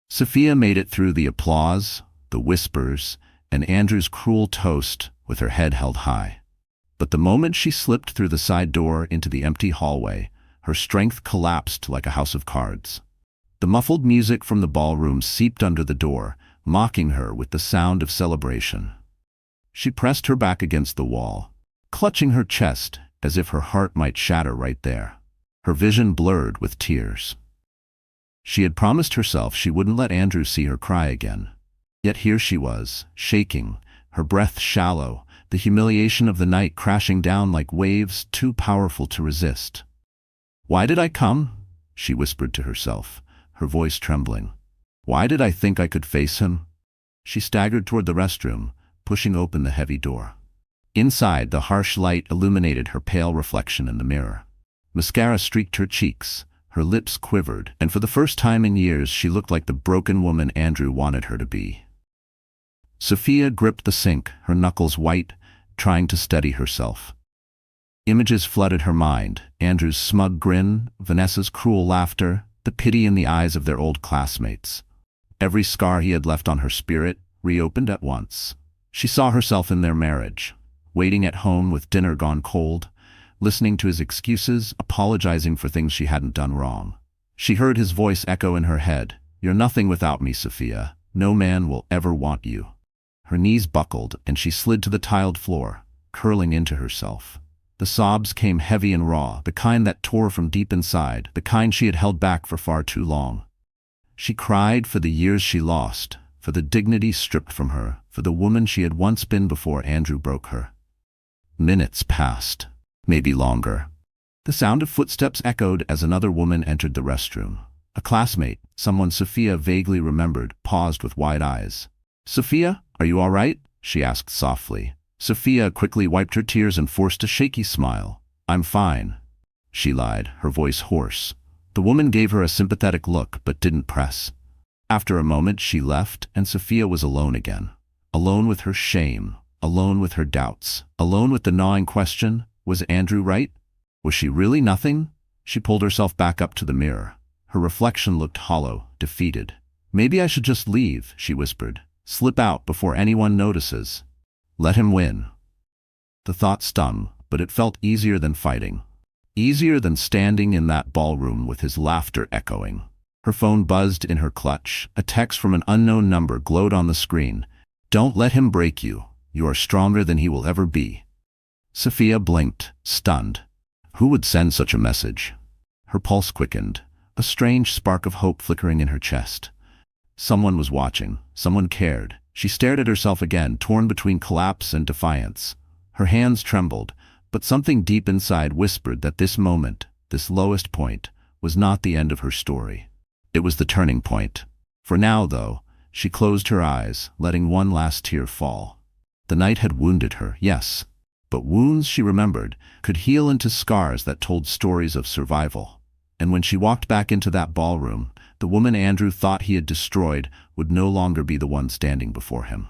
Sophia made it through the applause, the whispers, and Andrew's cruel toast with her head held high. But the moment she slipped through the side door into the empty hallway, her strength collapsed like a house of cards. The muffled music from the ballroom seeped under the door, mocking her with the sound of celebration. She pressed her back against the wall, clutching her chest as if her heart might shatter right there. Her vision blurred with tears. She had promised herself she wouldn't let Andrew see her cry again. Yet here she was, shaking, her breath shallow, the humiliation of the night crashing down like waves too powerful to resist. "Why did I come?" she whispered to herself, her voice trembling. "Why did I think I could face him?" She staggered toward the restroom, pushing open the heavy door. Inside, the harsh light illuminated her pale reflection in the mirror. Mascara streaked her cheeks, her lips quivered, and for the first time in years she looked like the broken woman Andrew wanted her to be. Sophia gripped the sink, her knuckles white, trying to steady herself. Images flooded her mind: Andrew's smug grin, Vanessa's cruel laughter, the pity in the eyes of their old classmates. Every scar he had left on her spirit reopened at once. She saw herself in their marriage, waiting at home with dinner gone cold, listening to his excuses, apologizing for things she hadn't done wrong. She heard his voice echo in her head, "You're nothing without me, Sophia. No man will ever want you." Her knees buckled, and she slid to the tiled floor, curling into herself. The sobs came heavy and raw, the kind that tore from deep inside, the kind she had held back for far too long. She cried for the years she lost, for the dignity stripped from her, for the woman she had once been before Andrew broke her. Minutes passed, maybe longer. The sound of footsteps echoed as another woman entered the restroom. A classmate, someone Sophia vaguely remembered, paused with wide eyes. "Sophia, are you all right?" she asked softly. Sophia quickly wiped her tears and forced a shaky smile. "I'm fine," she lied, her voice hoarse. The woman gave her a sympathetic look but didn't press. After a moment she left, and Sophia was alone again. Alone with her shame, alone with her doubts, alone with the gnawing question, was Andrew right? Was she really nothing? She pulled herself back up to the mirror. Her reflection looked hollow, defeated. "Maybe I should just leave," she whispered. "Slip out before anyone notices. Let him win." The thought stung, but it felt easier than fighting. Easier than standing in that ballroom with his laughter echoing. Her phone buzzed in her clutch. A text from an unknown number glowed on the screen. "Don't let him break you. You are stronger than he will ever be." Sophia blinked, stunned. Who would send such a message? Her pulse quickened, a strange spark of hope flickering in her chest. Someone was watching. Someone cared. She stared at herself again, torn between collapse and defiance. Her hands trembled, but something deep inside whispered that this moment, this lowest point, was not the end of her story. It was the turning point. For now, though, she closed her eyes, letting one last tear fall. The night had wounded her, yes, but wounds, she remembered, could heal into scars that told stories of survival. And when she walked back into that ballroom, the woman Andrew thought he had destroyed would no longer be the one standing before him.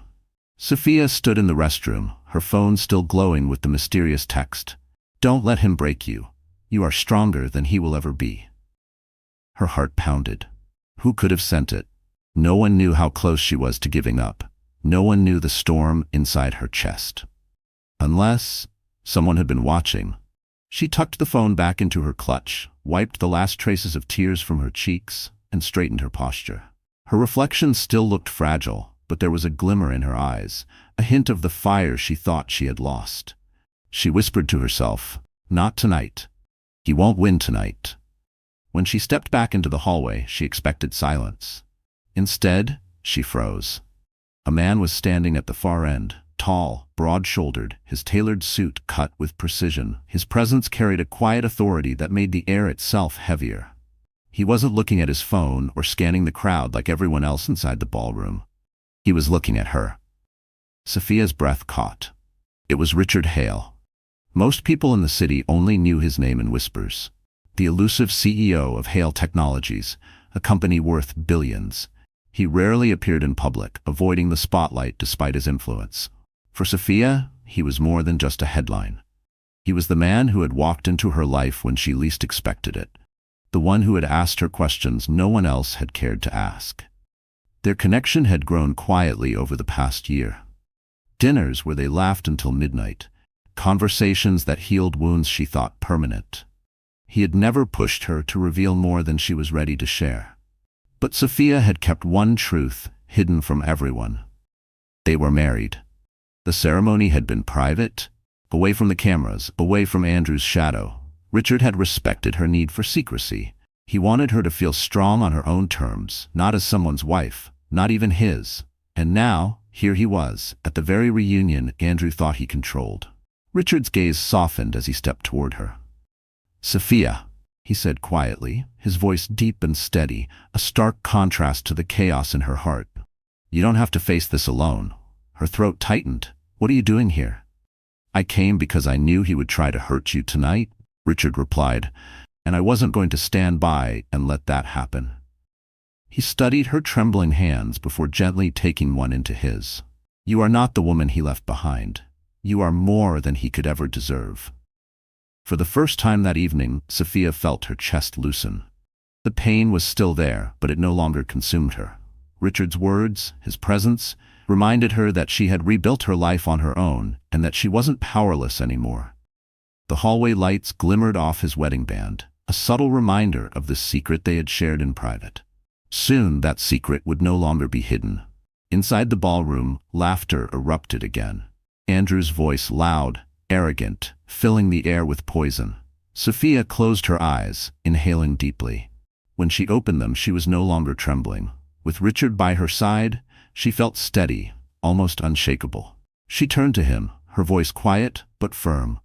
Sophia stood in the restroom, her phone still glowing with the mysterious text. "Don't let him break you. You are stronger than he will ever be." Her heart pounded. Who could have sent it? No one knew how close she was to giving up. No one knew the storm inside her chest. Unless someone had been watching. She tucked the phone back into her clutch, wiped the last traces of tears from her cheeks, and straightened her posture. Her reflection still looked fragile, but there was a glimmer in her eyes, a hint of the fire she thought she had lost. She whispered to herself, "Not tonight. He won't win tonight." When she stepped back into the hallway, she expected silence. Instead, she froze. A man was standing at the far end, tall, broad-shouldered, his tailored suit cut with precision. His presence carried a quiet authority that made the air itself heavier. He wasn't looking at his phone or scanning the crowd like everyone else inside the ballroom. He was looking at her. Sophia's breath caught. It was Richard Hale. Most people in the city only knew his name in whispers. The elusive CEO of Hale Technologies, a company worth billions. He rarely appeared in public, avoiding the spotlight despite his influence. For Sophia, he was more than just a headline. He was the man who had walked into her life when she least expected it. The one who had asked her questions no one else had cared to ask. Their connection had grown quietly over the past year. Dinners where they laughed until midnight, conversations that healed wounds she thought permanent. He had never pushed her to reveal more than she was ready to share. But Sophia had kept one truth hidden from everyone. They were married. The ceremony had been private, away from the cameras, away from Andrew's shadow. Richard had respected her need for secrecy. He wanted her to feel strong on her own terms, not as someone's wife, not even his. And now, here he was, at the very reunion Andrew thought he controlled. Richard's gaze softened as he stepped toward her. "Sophia," he said quietly, his voice deep and steady, a stark contrast to the chaos in her heart. "You don't have to face this alone." Her throat tightened. "What are you doing here?" "I came because I knew he would try to hurt you tonight," Richard replied, "and I wasn't going to stand by and let that happen." He studied her trembling hands before gently taking one into his. "You are not the woman he left behind. You are more than he could ever deserve." For the first time that evening, Sophia felt her chest loosen. The pain was still there, but it no longer consumed her. Richard's words, his presence, reminded her that she had rebuilt her life on her own and that she wasn't powerless anymore. The hallway lights glimmered off his wedding band, a subtle reminder of the secret they had shared in private. Soon that secret would no longer be hidden. Inside the ballroom, laughter erupted again. Andrew's voice loud, arrogant, filling the air with poison. Sophia closed her eyes, inhaling deeply. When she opened them, she was no longer trembling. With Richard by her side, she felt steady, almost unshakable. She turned to him, her voice quiet but firm.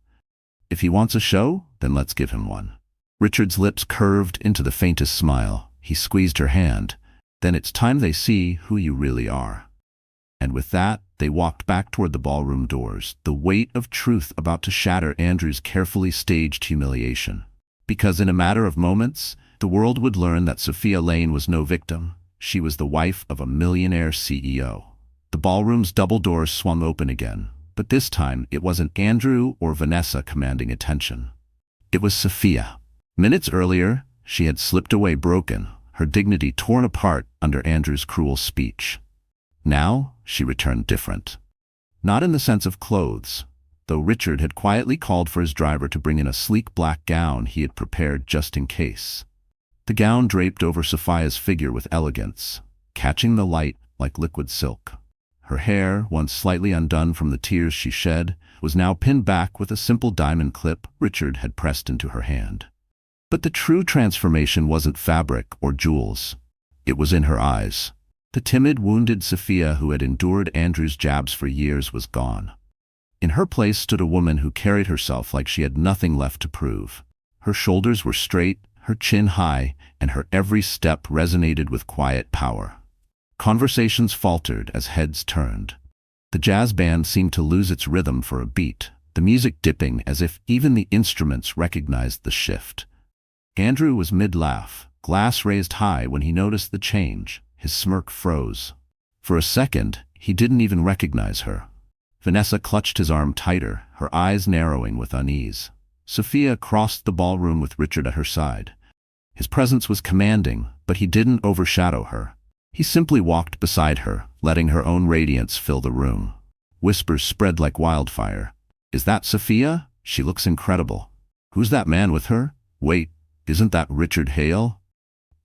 "If he wants a show, then let's give him one." Richard's lips curved into the faintest smile. He squeezed her hand. "Then it's time they see who you really are." And with that, they walked back toward the ballroom doors, the weight of truth about to shatter Andrew's carefully staged humiliation. Because in a matter of moments, the world would learn that Sophia Lane was no victim. She was the wife of a millionaire CEO. The ballroom's double doors swung open again, but this time it wasn't Andrew or Vanessa commanding attention. It was Sophia. Minutes earlier, she had slipped away broken, her dignity torn apart under Andrew's cruel speech. Now, she returned different. Not in the sense of clothes, though Richard had quietly called for his driver to bring in a sleek black gown he had prepared just in case. The gown draped over Sophia's figure with elegance, catching the light like liquid silk. Her hair, once slightly undone from the tears she shed, was now pinned back with a simple diamond clip Richard had pressed into her hand. But the true transformation wasn't fabric or jewels. It was in her eyes. The timid, wounded Sophia who had endured Andrew's jabs for years was gone. In her place stood a woman who carried herself like she had nothing left to prove. Her shoulders were straight, her chin high, and her every step resonated with quiet power. Conversations faltered as heads turned. The jazz band seemed to lose its rhythm for a beat, the music dipping as if even the instruments recognized the shift. Andrew was mid-laugh, glass raised high when he noticed the change. His smirk froze. For a second, he didn't even recognize her. Vanessa clutched his arm tighter, her eyes narrowing with unease. Sophia crossed the ballroom with Richard at her side. His presence was commanding, but he didn't overshadow her. He simply walked beside her, letting her own radiance fill the room. Whispers spread like wildfire. "Is that Sophia? She looks incredible. Who's that man with her? Wait, isn't that Richard Hale?"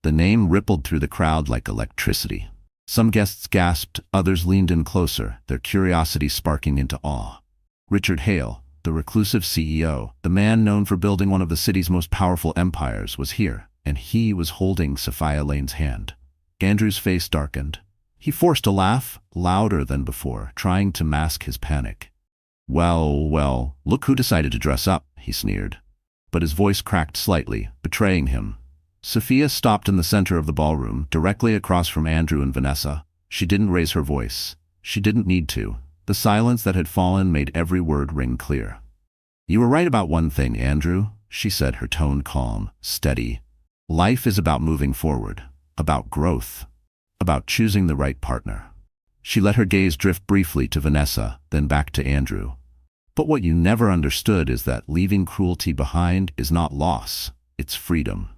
The name rippled through the crowd like electricity. Some guests gasped, others leaned in closer, their curiosity sparking into awe. Richard Hale, the reclusive CEO, the man known for building one of the city's most powerful empires, was here, and he was holding Sophia Lane's hand. Andrew's face darkened. He forced a laugh, louder than before, trying to mask his panic. Well, look who decided to dress up," he sneered. But his voice cracked slightly, betraying him. Sophia stopped in the center of the ballroom, directly across from Andrew and Vanessa. She didn't raise her voice. She didn't need to. The silence that had fallen made every word ring clear. "You were right about one thing, Andrew," she said, her tone calm, steady. "Life is about moving forward, about growth, about choosing the right partner." She let her gaze drift briefly to Vanessa, then back to Andrew. "But what you never understood is that leaving cruelty behind is not loss, it's freedom."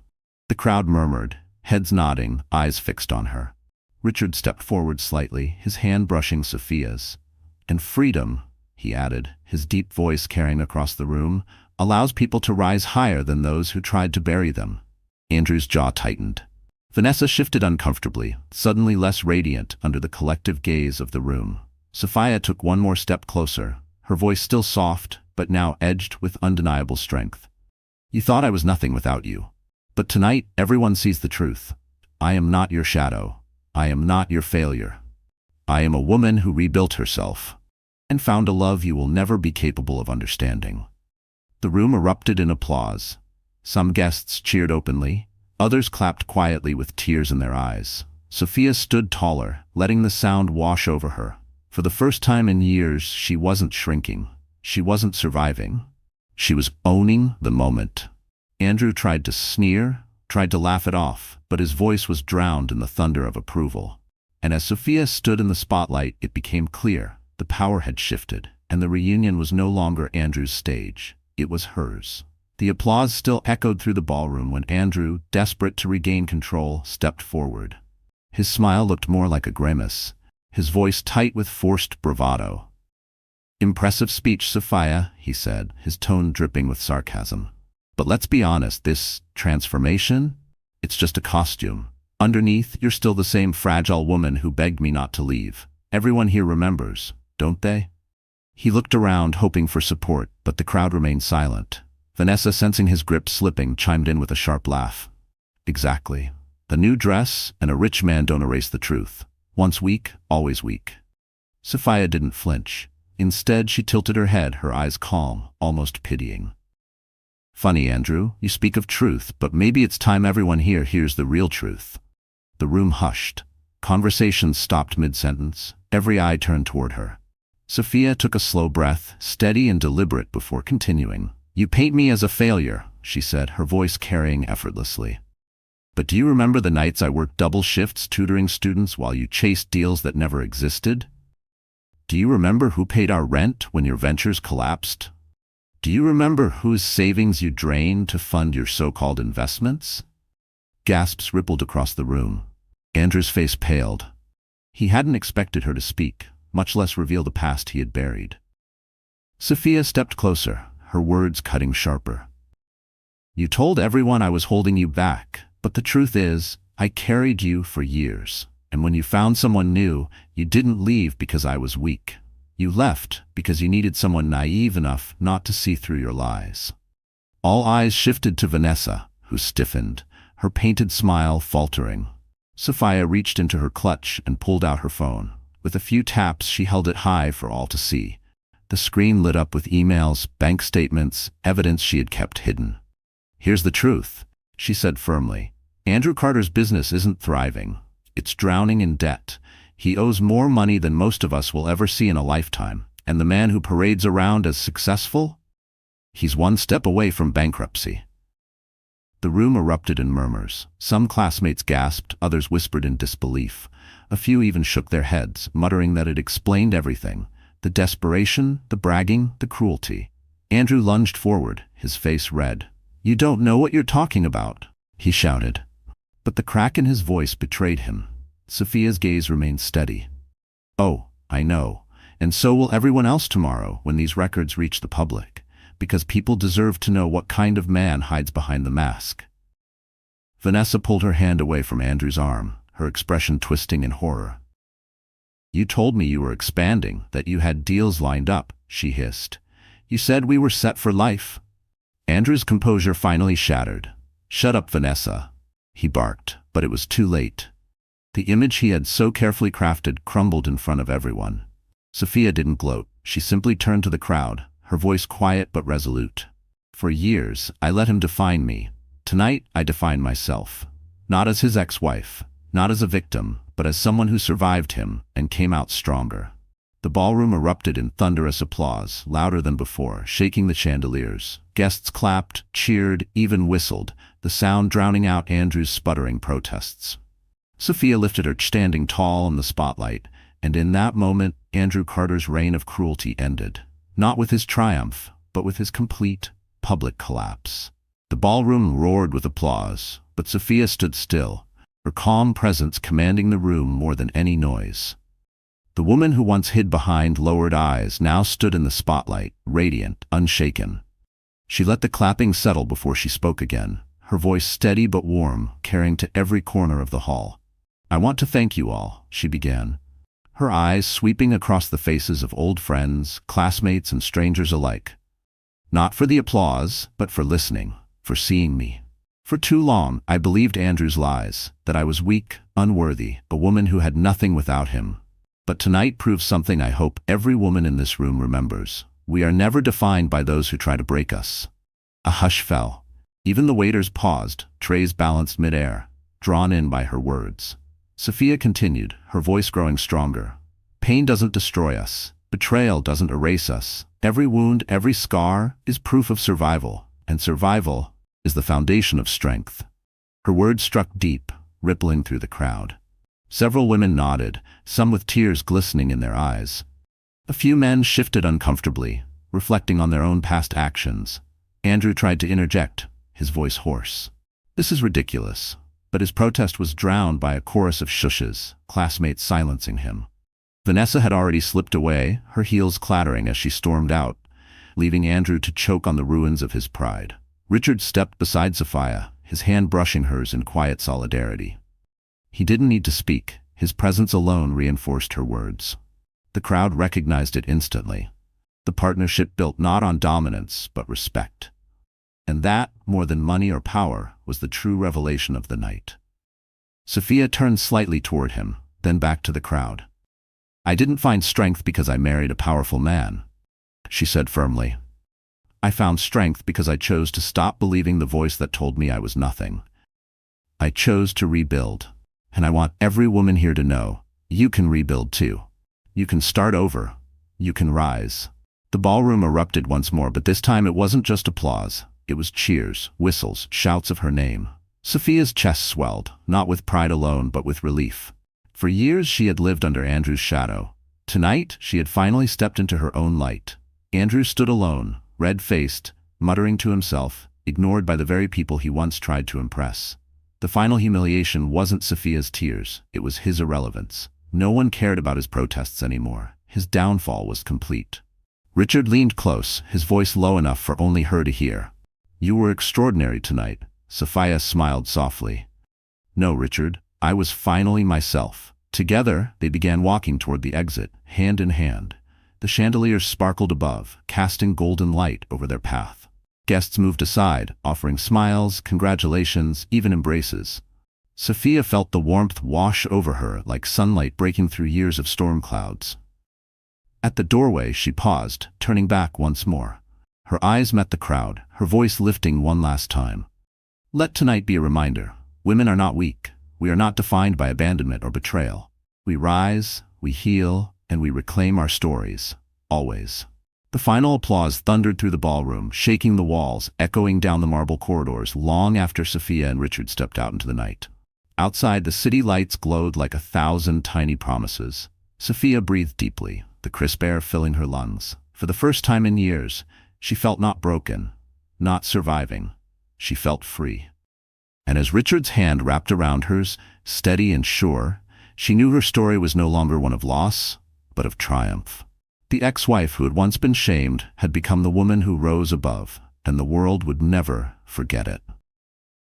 The crowd murmured, heads nodding, eyes fixed on her. Richard stepped forward slightly, his hand brushing Sophia's. "And freedom," he added, his deep voice carrying across the room, "allows people to rise higher than those who tried to bury them." Andrew's jaw tightened. Vanessa shifted uncomfortably, suddenly less radiant under the collective gaze of the room. Sophia took one more step closer, her voice still soft, but now edged with undeniable strength. "You thought I was nothing without you. But tonight, everyone sees the truth. I am not your shadow. I am not your failure. I am a woman who rebuilt herself and found a love you will never be capable of understanding." The room erupted in applause. Some guests cheered openly, others clapped quietly with tears in their eyes. Sophia stood taller, letting the sound wash over her. For the first time in years, she wasn't shrinking. She wasn't surviving. She was owning the moment. Andrew tried to sneer, tried to laugh it off, but his voice was drowned in the thunder of approval. And as Sophia stood in the spotlight, it became clear. The power had shifted, and the reunion was no longer Andrew's stage. It was hers. The applause still echoed through the ballroom when Andrew, desperate to regain control, stepped forward. His smile looked more like a grimace, his voice tight with forced bravado. "Impressive speech, Sophia," he said, his tone dripping with sarcasm. "But let's be honest, this transformation? It's just a costume. Underneath, you're still the same fragile woman who begged me not to leave. Everyone here remembers, don't they?" He looked around, hoping for support, but the crowd remained silent. Vanessa, sensing his grip slipping, chimed in with a sharp laugh. "Exactly. The new dress and a rich man don't erase the truth. Once weak, always weak." Sophia didn't flinch. Instead, she tilted her head, her eyes calm, almost pitying. "Funny, Andrew, you speak of truth, but maybe it's time everyone here hears the real truth." The room hushed. Conversations stopped mid-sentence. Every eye turned toward her. Sophia took a slow breath, steady and deliberate, before continuing. "You paint me as a failure," she said, her voice carrying effortlessly. "But do you remember the nights I worked double shifts tutoring students while you chased deals that never existed? Do you remember who paid our rent when your ventures collapsed? Do you remember whose savings you drained to fund your so-called investments?" Gasps rippled across the room. Andrew's face paled. He hadn't expected her to speak, much less reveal the past he had buried. Sophia stepped closer, her words cutting sharper. "You told everyone I was holding you back, but the truth is, I carried you for years. And when you found someone new, you didn't leave because I was weak. You left because you needed someone naive enough not to see through your lies." All eyes shifted to Vanessa, who stiffened, her painted smile faltering. Sophia reached into her clutch and pulled out her phone. With a few taps, she held it high for all to see. The screen lit up with emails, bank statements, evidence she had kept hidden. "Here's the truth," she said firmly. "Andrew Carter's business isn't thriving. It's drowning in debt. He owes more money than most of us will ever see in a lifetime. And the man who parades around as successful? He's one step away from bankruptcy." The room erupted in murmurs. Some classmates gasped, others whispered in disbelief. A few even shook their heads, muttering that it explained everything. The desperation, the bragging, the cruelty. Andrew lunged forward, his face red. "You don't know what you're talking about," he shouted. But the crack in his voice betrayed him. Sophia's gaze remained steady. "Oh, I know. And so will everyone else tomorrow when these records reach the public. Because people deserve to know what kind of man hides behind the mask." Vanessa pulled her hand away from Andrew's arm, her expression twisting in horror. "You told me you were expanding, that you had deals lined up," she hissed. "You said we were set for life." Andrew's composure finally shattered. "Shut up, Vanessa," he barked, but it was too late. The image he had so carefully crafted crumbled in front of everyone. Sophia didn't gloat. She simply turned to the crowd, her voice quiet but resolute. "For years, I let him define me. Tonight, I define myself. Not as his ex-wife, not as a victim, but as someone who survived him and came out stronger." The ballroom erupted in thunderous applause, louder than before, shaking the chandeliers. Guests clapped, cheered, even whistled, the sound drowning out Andrew's sputtering protests. Sophia lifted her, standing tall in the spotlight, and in that moment, Andrew Carter's reign of cruelty ended. Not with his triumph, but with his complete, public collapse. The ballroom roared with applause, but Sophia stood still, her calm presence commanding the room more than any noise. The woman who once hid behind lowered eyes now stood in the spotlight, radiant, unshaken. She let the clapping settle before she spoke again, her voice steady but warm, carrying to every corner of the hall. "I want to thank you all," she began, her eyes sweeping across the faces of old friends, classmates, and strangers alike. "Not for the applause, but for listening, for seeing me. For too long, I believed Andrew's lies, that I was weak, unworthy, a woman who had nothing without him. But tonight proves something I hope every woman in this room remembers. We are never defined by those who try to break us." A hush fell. Even the waiters paused, trays balanced mid-air, drawn in by her words. Sophia continued, her voice growing stronger. "Pain doesn't destroy us. Betrayal doesn't erase us. Every wound, every scar is proof of survival, and survival is the foundation of strength." Her words struck deep, rippling through the crowd. Several women nodded, some with tears glistening in their eyes. A few men shifted uncomfortably, reflecting on their own past actions. Andrew tried to interject, his voice hoarse. "This is ridiculous." But his protest was drowned by a chorus of shushes, classmates silencing him. Vanessa had already slipped away, her heels clattering as she stormed out, leaving Andrew to choke on the ruins of his pride. Richard stepped beside Sophia, his hand brushing hers in quiet solidarity. He didn't need to speak, his presence alone reinforced her words. The crowd recognized it instantly. The partnership built not on dominance, but respect. And that, more than money or power, was the true revelation of the night. Sophia turned slightly toward him, then back to the crowd. "I didn't find strength because I married a powerful man," she said firmly. "I found strength because I chose to stop believing the voice that told me I was nothing. I chose to rebuild. And I want every woman here to know, you can rebuild too. You can start over. You can rise." The ballroom erupted once more, but this time it wasn't just applause. It was cheers, whistles, shouts of her name. Sophia's chest swelled, not with pride alone, but with relief. For years she had lived under Andrew's shadow. Tonight, she had finally stepped into her own light. Andrew stood alone, red-faced, muttering to himself, ignored by the very people he once tried to impress. The final humiliation wasn't Sophia's tears, it was his irrelevance. No one cared about his protests anymore. His downfall was complete. Richard leaned close, his voice low enough for only her to hear. "You were extraordinary tonight," Sophia smiled softly. "No, Richard, I was finally myself." Together, they began walking toward the exit, hand in hand. The chandeliers sparkled above, casting golden light over their path. Guests moved aside, offering smiles, congratulations, even embraces. Sophia felt the warmth wash over her like sunlight breaking through years of storm clouds. At the doorway, she paused, turning back once more. Her eyes met the crowd, her voice lifting one last time. "Let tonight be a reminder. Women are not weak. We are not defined by abandonment or betrayal. We rise, we heal, and we reclaim our stories. Always." The final applause thundered through the ballroom, shaking the walls, echoing down the marble corridors long after Sophia and Richard stepped out into the night. Outside, the city lights glowed like 1,000 tiny promises. Sophia breathed deeply, the crisp air filling her lungs. For the first time in years, she felt not broken, not surviving. She felt free. And as Richard's hand wrapped around hers, steady and sure, she knew her story was no longer one of loss, but of triumph. The ex-wife who had once been shamed had become the woman who rose above, and the world would never forget it.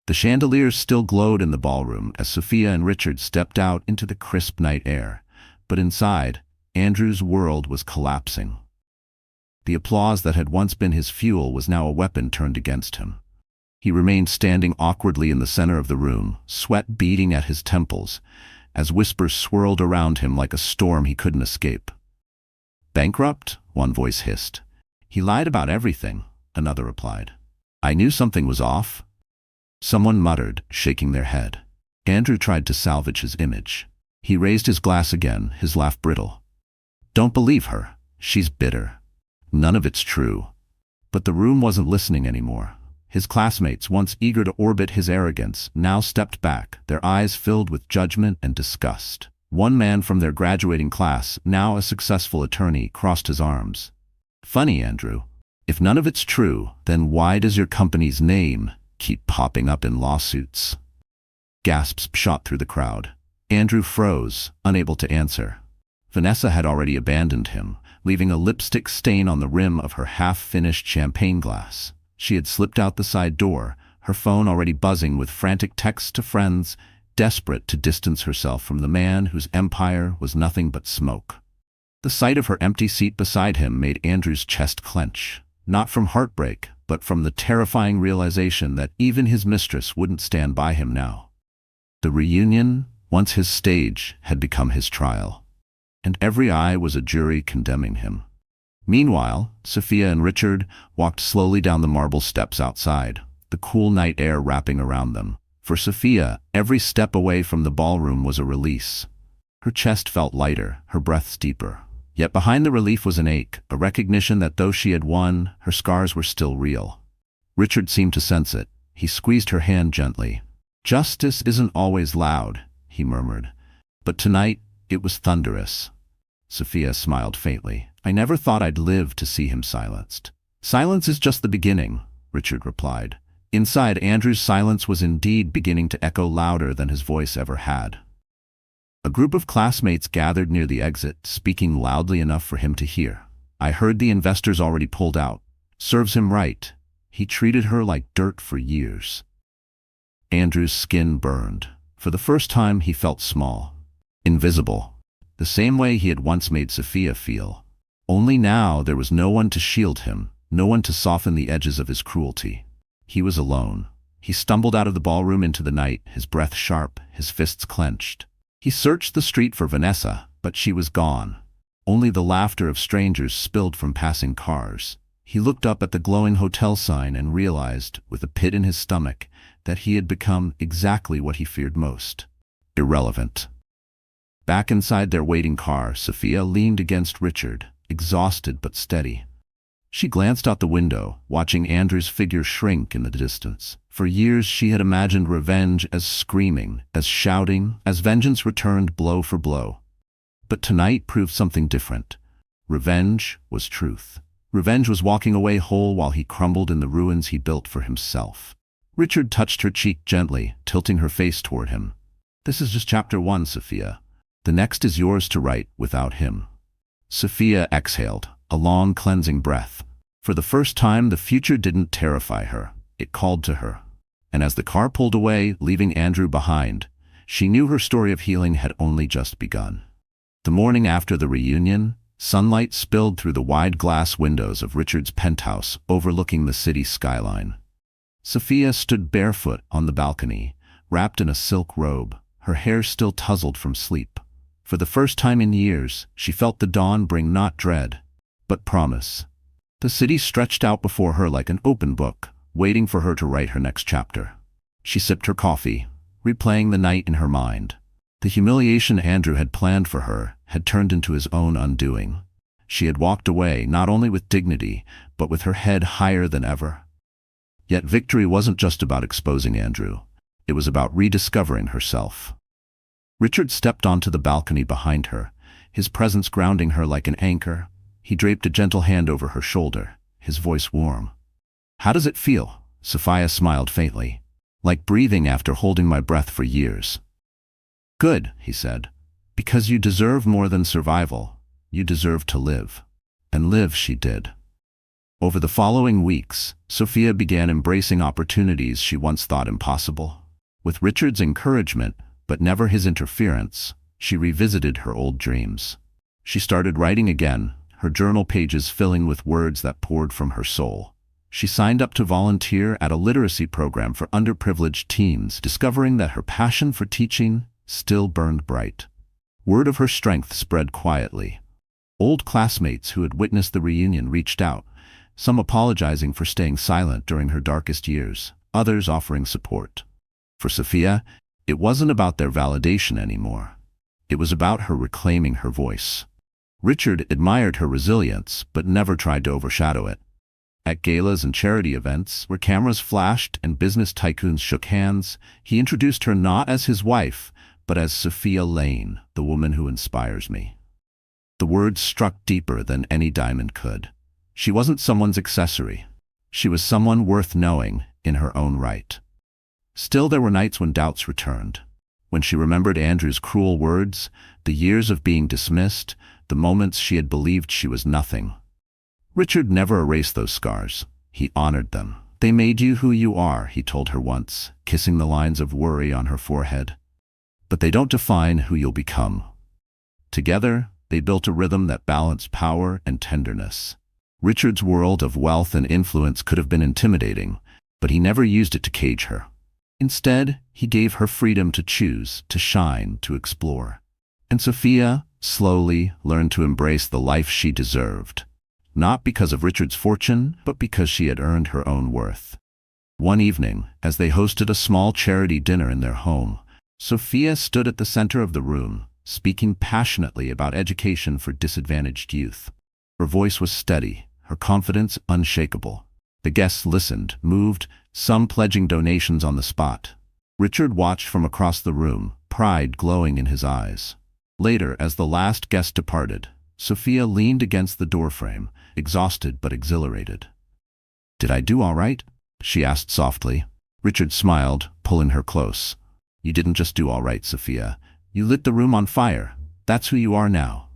The chandeliers still glowed in the ballroom as Sophia and Richard stepped out into the crisp night air, but inside, Andrew's world was collapsing. The applause that had once been his fuel was now a weapon turned against him. He remained standing awkwardly in the center of the room, sweat beading at his temples, as whispers swirled around him like a storm he couldn't escape. "Bankrupt?" one voice hissed. "He lied about everything," another replied. "I knew something was off." Someone muttered, shaking their head. Andrew tried to salvage his image. He raised his glass again, his laugh brittle. "Don't believe her. She's bitter. None of it's true." But the room wasn't listening anymore. His classmates, once eager to orbit his arrogance, now stepped back, their eyes filled with judgment and disgust. One man from their graduating class, now a successful attorney, crossed his arms. "Funny, Andrew. If none of it's true, then why does your company's name keep popping up in lawsuits?" Gasps shot through the crowd. Andrew froze, unable to answer. Vanessa had already abandoned him, leaving a lipstick stain on the rim of her half-finished champagne glass. She had slipped out the side door, her phone already buzzing with frantic texts to friends, desperate to distance herself from the man whose empire was nothing but smoke. The sight of her empty seat beside him made Andrew's chest clench, not from heartbreak, but from the terrifying realization that even his mistress wouldn't stand by him now. The reunion, once his stage, had become his trial, and every eye was a jury condemning him. Meanwhile, Sophia and Richard walked slowly down the marble steps outside, the cool night air wrapping around them. For Sophia, every step away from the ballroom was a release. Her chest felt lighter, her breaths deeper. Yet behind the relief was an ache, a recognition that though she had won, her scars were still real. Richard seemed to sense it. He squeezed her hand gently. "Justice isn't always loud," he murmured. "But tonight, it was thunderous." Sophia smiled faintly. "I never thought I'd live to see him silenced." "Silence is just the beginning," Richard replied. Inside, Andrew's silence was indeed beginning to echo louder than his voice ever had. A group of classmates gathered near the exit, speaking loudly enough for him to hear. "I heard the investors already pulled out. Serves him right. He treated her like dirt for years." Andrew's skin burned. For the first time, he felt small, invisible, the same way he had once made Sophia feel. Only now there was no one to shield him, no one to soften the edges of his cruelty. He was alone. He stumbled out of the ballroom into the night, his breath sharp, his fists clenched. He searched the street for Vanessa, but she was gone. Only the laughter of strangers spilled from passing cars. He looked up at the glowing hotel sign and realized, with a pit in his stomach, that he had become exactly what he feared most: irrelevant. Back inside their waiting car, Sophia leaned against Richard, exhausted but steady. She glanced out the window, watching Andrew's figure shrink in the distance. For years she had imagined revenge as screaming, as shouting, as vengeance returned blow for blow. But tonight proved something different. Revenge was truth. Revenge was walking away whole while he crumbled in the ruins he built for himself. Richard touched her cheek gently, tilting her face toward him. "This is just chapter 1, Sophia. The next is yours to write without him." Sophia exhaled, a long cleansing breath. For the first time, the future didn't terrify her. It called to her. And as the car pulled away, leaving Andrew behind, she knew her story of healing had only just begun. The morning after the reunion, sunlight spilled through the wide glass windows of Richard's penthouse overlooking the city skyline. Sophia stood barefoot on the balcony, wrapped in a silk robe, her hair still tousled from sleep. For the first time in years, she felt the dawn bring not dread, but promise. The city stretched out before her like an open book, waiting for her to write her next chapter. She sipped her coffee, replaying the night in her mind. The humiliation Andrew had planned for her had turned into his own undoing. She had walked away not only with dignity, but with her head higher than ever. Yet victory wasn't just about exposing Andrew. It was about rediscovering herself. Richard stepped onto the balcony behind her, his presence grounding her like an anchor. He draped a gentle hand over her shoulder, his voice warm. "How does it feel?" Sophia smiled faintly. "Like breathing after holding my breath for years." "Good," he said. "Because you deserve more than survival. You deserve to live." And live she did. Over the following weeks, Sophia began embracing opportunities she once thought impossible. With Richard's encouragement, but never his interference, she revisited her old dreams. She started writing again, her journal pages filling with words that poured from her soul. She signed up to volunteer at a literacy program for underprivileged teens, discovering that her passion for teaching still burned bright. Word of her strength spread quietly. Old classmates who had witnessed the reunion reached out, some apologizing for staying silent during her darkest years, others offering support. For Sophia, it wasn't about their validation anymore. It was about her reclaiming her voice. Richard admired her resilience, but never tried to overshadow it. At galas and charity events, where cameras flashed and business tycoons shook hands, he introduced her not as his wife, but as Sophia Lane, the woman who inspires me. The words struck deeper than any diamond could. She wasn't someone's accessory. She was someone worth knowing in her own right. Still, there were nights when doubts returned. When she remembered Andrew's cruel words, the years of being dismissed, the moments she had believed she was nothing. Richard never erased those scars. He honored them. "They made you who you are," he told her once, kissing the lines of worry on her forehead. "But they don't define who you'll become." Together, they built a rhythm that balanced power and tenderness. Richard's world of wealth and influence could have been intimidating, but he never used it to cage her. Instead, he gave her freedom to choose, to shine, to explore. And Sophia, slowly, learned to embrace the life she deserved. Not because of Richard's fortune, but because she had earned her own worth. One evening, as they hosted a small charity dinner in their home, Sophia stood at the center of the room, speaking passionately about education for disadvantaged youth. Her voice was steady, her confidence unshakable. The guests listened, moved, some pledging donations on the spot. Richard watched from across the room, pride glowing in his eyes. Later, as the last guest departed, Sophia leaned against the doorframe, exhausted but exhilarated. "Did I do all right?" she asked softly. Richard smiled, pulling her close. "You didn't just do all right, Sophia. You lit the room on fire. That's who you are now."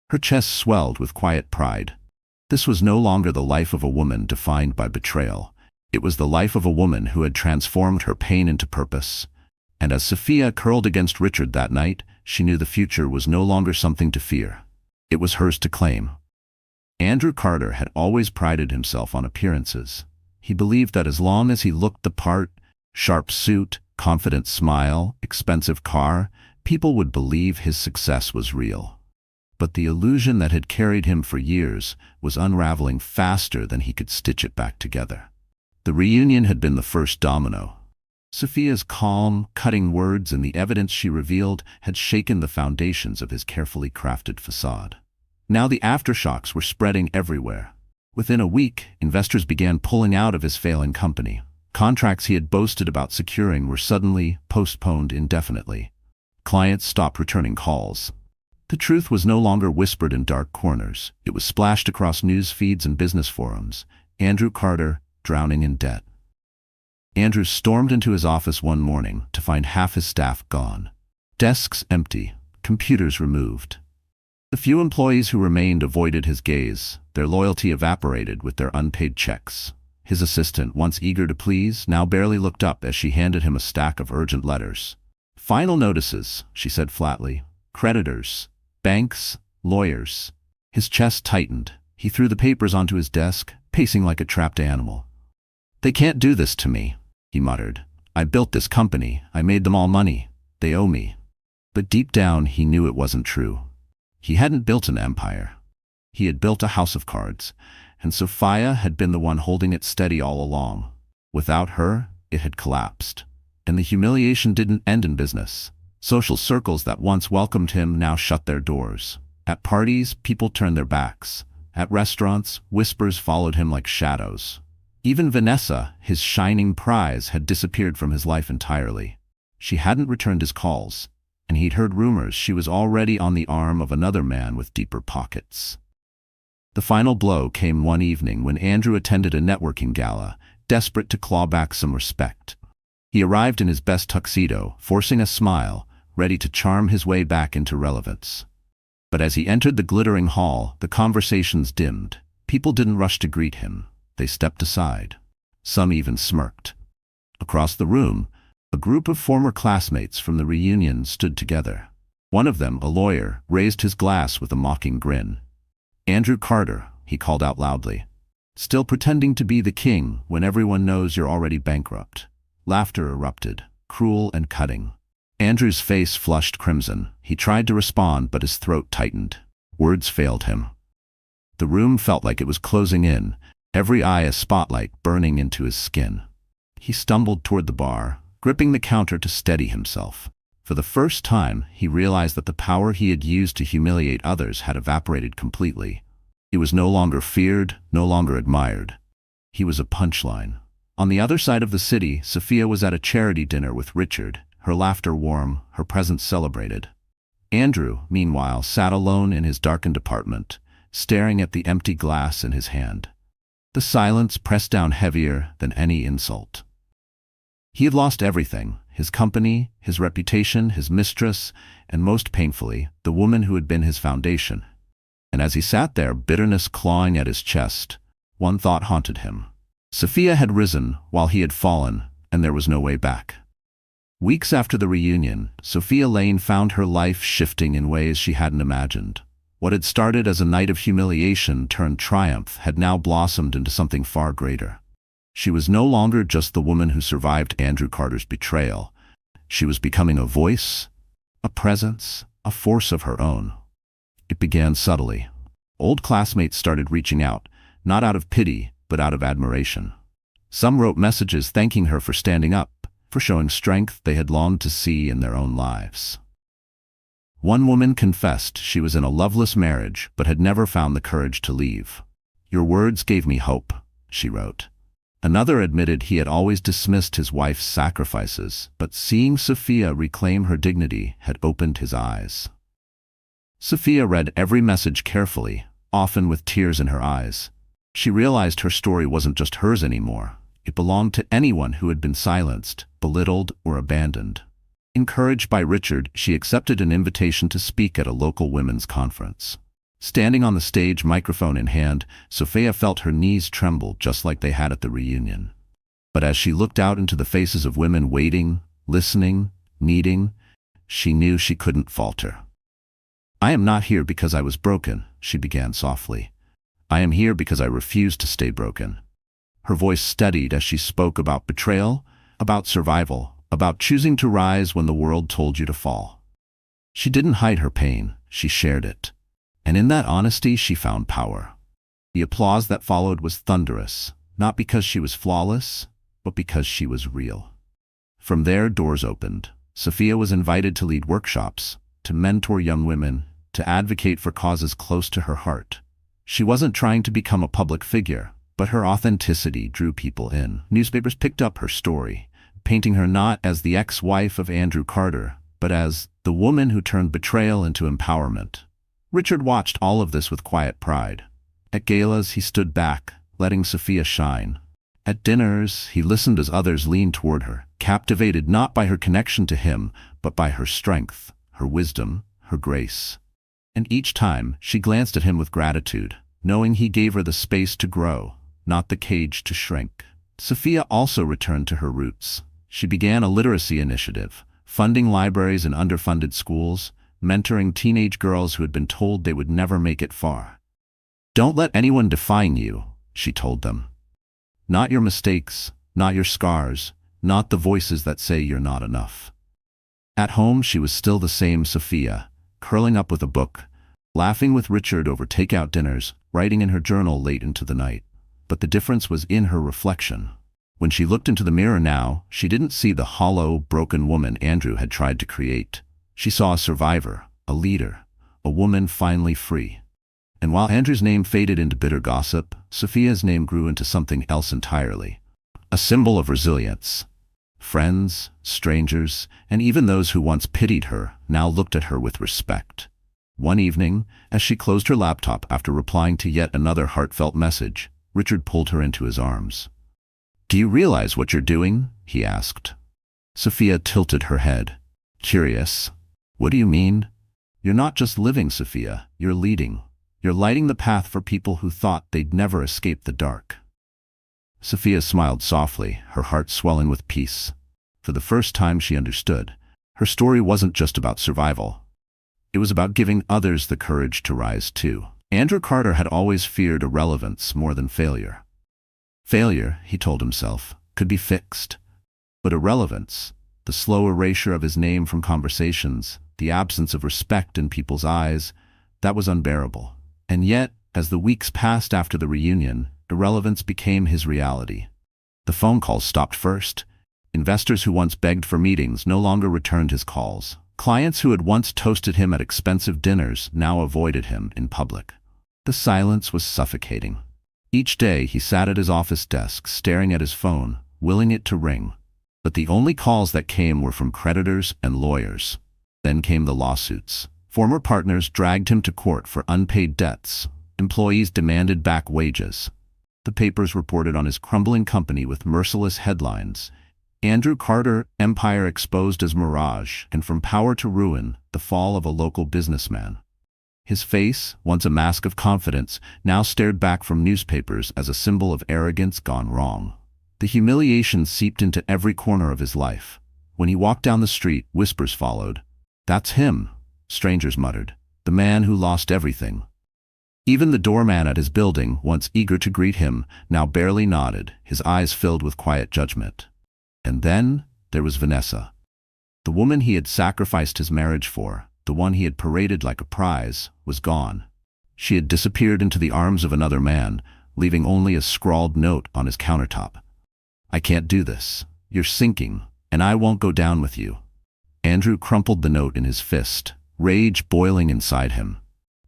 Her chest swelled with quiet pride. This was no longer the life of a woman defined by betrayal. It was the life of a woman who had transformed her pain into purpose. And as Sophia curled against Richard that night, she knew the future was no longer something to fear. It was hers to claim. Andrew Carter had always prided himself on appearances. He believed that as long as he looked the part, sharp suit, confident smile, expensive car, people would believe his success was real. But the illusion that had carried him for years was unraveling faster than he could stitch it back together. The reunion had been the first domino. Sophia's calm, cutting words and the evidence she revealed had shaken the foundations of his carefully crafted facade. Now the aftershocks were spreading everywhere. Within a week, investors began pulling out of his failing company. Contracts he had boasted about securing were suddenly postponed indefinitely. Clients stopped returning calls. The truth was no longer whispered in dark corners. It was splashed across news feeds and business forums. Andrew Carter, drowning in debt. Andrew stormed into his office one morning to find half his staff gone. Desks empty, computers removed. The few employees who remained avoided his gaze. Their loyalty evaporated with their unpaid checks. His assistant, once eager to please, now barely looked up as she handed him a stack of urgent letters. "Final notices," she said flatly. "Creditors, banks, lawyers." His chest tightened. He threw the papers onto his desk, pacing like a trapped animal. "They can't do this to me," he muttered. "I built this company. I made them all money. They owe me." But deep down, he knew it wasn't true. He hadn't built an empire. He had built a house of cards, and Sophia had been the one holding it steady all along. Without her, it had collapsed. And the humiliation didn't end in business. Social circles that once welcomed him now shut their doors. At parties, people turned their backs. At restaurants, whispers followed him like shadows. Even Vanessa, his shining prize, had disappeared from his life entirely. She hadn't returned his calls, and he'd heard rumors she was already on the arm of another man with deeper pockets. The final blow came one evening when Andrew attended a networking gala, desperate to claw back some respect. He arrived in his best tuxedo, forcing a smile, ready to charm his way back into relevance. But as he entered the glittering hall, the conversations dimmed. People didn't rush to greet him. They stepped aside. Some even smirked. Across the room, a group of former classmates from the reunion stood together. One of them, a lawyer, raised his glass with a mocking grin. "Andrew Carter," he called out loudly. "Still pretending to be the king when everyone knows you're already bankrupt." Laughter erupted, cruel and cutting. Andrew's face flushed crimson. He tried to respond, but his throat tightened. Words failed him. The room felt like it was closing in, every eye a spotlight burning into his skin. He stumbled toward the bar, gripping the counter to steady himself. For the first time, he realized that the power he had used to humiliate others had evaporated completely. He was no longer feared, no longer admired. He was a punchline. On the other side of the city, Sophia was at a charity dinner with Richard, her laughter warm, her presence celebrated. Andrew, meanwhile, sat alone in his darkened apartment, staring at the empty glass in his hand. The silence pressed down heavier than any insult. He had lost everything: his company, his reputation, his mistress, and most painfully, the woman who had been his foundation. And as he sat there, bitterness clawing at his chest, one thought haunted him. Sophia had risen while he had fallen, and there was no way back. Weeks after the reunion, Sophia Lane found her life shifting in ways she hadn't imagined. What had started as a night of humiliation turned triumph had now blossomed into something far greater. She was no longer just the woman who survived Andrew Carter's betrayal. She was becoming a voice, a presence, a force of her own. It began subtly. Old classmates started reaching out, not out of pity, but out of admiration. Some wrote messages thanking her for standing up, for showing strength they had longed to see in their own lives. One woman confessed she was in a loveless marriage but had never found the courage to leave. "Your words gave me hope," she wrote. Another admitted he had always dismissed his wife's sacrifices, but seeing Sophia reclaim her dignity had opened his eyes. Sophia read every message carefully, often with tears in her eyes. She realized her story wasn't just hers anymore. It belonged to anyone who had been silenced, belittled, or abandoned. Encouraged by Richard, she accepted an invitation to speak at a local women's conference. Standing on the stage, microphone in hand, Sophia felt her knees tremble just like they had at the reunion. But as she looked out into the faces of women waiting, listening, needing, she knew she couldn't falter. "I am not here because I was broken," she began softly. "I am here because I refuse to stay broken." Her voice steadied as she spoke about betrayal, about survival, about choosing to rise when the world told you to fall. She didn't hide her pain, she shared it. And in that honesty she found power. The applause that followed was thunderous, not because she was flawless, but because she was real. From there, doors opened. Sophia was invited to lead workshops, to mentor young women, to advocate for causes close to her heart. She wasn't trying to become a public figure, but her authenticity drew people in. Newspapers picked up her story, painting her not as the ex-wife of Andrew Carter, but as the woman who turned betrayal into empowerment. Richard watched all of this with quiet pride. At galas, he stood back, letting Sophia shine. At dinners, he listened as others leaned toward her, captivated not by her connection to him, but by her strength, her wisdom, her grace. And each time, she glanced at him with gratitude, knowing he gave her the space to grow, not the cage to shrink. Sophia also returned to her roots. She began a literacy initiative, funding libraries in underfunded schools, mentoring teenage girls who had been told they would never make it far. "Don't let anyone define you," she told them. "Not your mistakes, not your scars, not the voices that say you're not enough." At home, she was still the same Sophia, curling up with a book, laughing with Richard over takeout dinners, writing in her journal late into the night. But the difference was in her reflection. When she looked into the mirror now, she didn't see the hollow, broken woman Andrew had tried to create. She saw a survivor, a leader, a woman finally free. And while Andrew's name faded into bitter gossip, Sophia's name grew into something else entirely. A symbol of resilience. Friends, strangers, and even those who once pitied her now looked at her with respect. One evening, as she closed her laptop after replying to yet another heartfelt message, Richard pulled her into his arms. "Do you realize what you're doing?" he asked. Sophia tilted her head. Curious. "What do you mean?" "You're not just living, Sophia, you're leading. You're lighting the path for people who thought they'd never escape the dark." Sophia smiled softly, her heart swelling with peace. For the first time she understood. Her story wasn't just about survival. It was about giving others the courage to rise too. Andrew Carter had always feared irrelevance more than failure. Failure, he told himself, could be fixed. But irrelevance, the slow erasure of his name from conversations, the absence of respect in people's eyes, that was unbearable. And yet, as the weeks passed after the reunion, irrelevance became his reality. The phone calls stopped first. Investors who once begged for meetings no longer returned his calls. Clients who had once toasted him at expensive dinners now avoided him in public. The silence was suffocating. Each day he sat at his office desk, staring at his phone, willing it to ring. But the only calls that came were from creditors and lawyers. Then came the lawsuits. Former partners dragged him to court for unpaid debts. Employees demanded back wages. The papers reported on his crumbling company with merciless headlines. Andrew Carter, empire exposed as mirage, and from power to ruin, the fall of a local businessman. His face, once a mask of confidence, now stared back from newspapers as a symbol of arrogance gone wrong. The humiliation seeped into every corner of his life. When he walked down the street, whispers followed. "That's him," strangers muttered. "The man who lost everything." Even the doorman at his building, once eager to greet him, now barely nodded, his eyes filled with quiet judgment. And then there was Vanessa. The woman he had sacrificed his marriage for, the one he had paraded like a prize, was gone. She had disappeared into the arms of another man, leaving only a scrawled note on his countertop. "I can't do this. You're sinking, and I won't go down with you." Andrew crumpled the note in his fist, rage boiling inside him.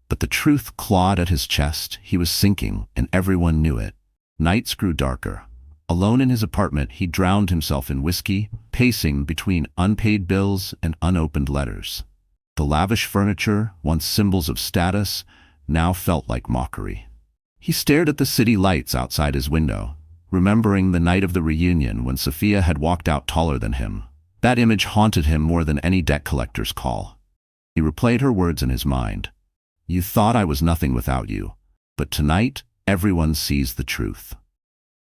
But the truth clawed at his chest. He was sinking, and everyone knew it. Nights grew darker. Alone in his apartment, he drowned himself in whiskey, pacing between unpaid bills and unopened letters. The lavish furniture, once symbols of status, now felt like mockery. He stared at the city lights outside his window, remembering the night of the reunion when Sophia had walked out taller than him. That image haunted him more than any debt collector's call. He replayed her words in his mind. "You thought I was nothing without you, but tonight everyone sees the truth."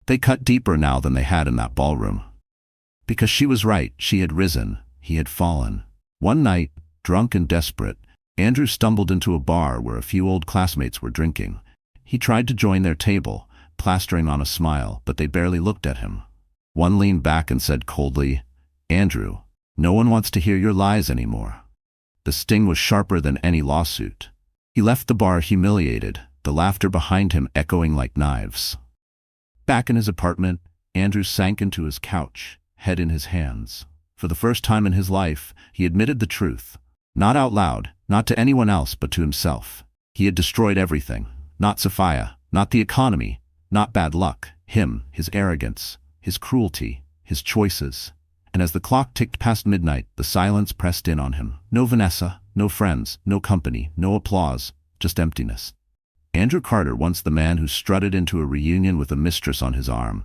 They cut deeper now than they had in that ballroom. Because she was right, she had risen, he had fallen. One night, drunk and desperate, Andrew stumbled into a bar where a few old classmates were drinking. He tried to join their table, plastering on a smile, but they barely looked at him. One leaned back and said coldly, "Andrew, no one wants to hear your lies anymore." The sting was sharper than any lawsuit. He left the bar humiliated, the laughter behind him echoing like knives. Back in his apartment, Andrew sank into his couch, head in his hands. For the first time in his life, he admitted the truth. Not out loud, not to anyone else but to himself. He had destroyed everything. Not Sophia, not the economy, not bad luck. Him, his arrogance, his cruelty, his choices. And as the clock ticked past midnight, the silence pressed in on him. No Vanessa, no friends, no company, no applause, just emptiness. Andrew Carter, once the man who strutted into a reunion with a mistress on his arm,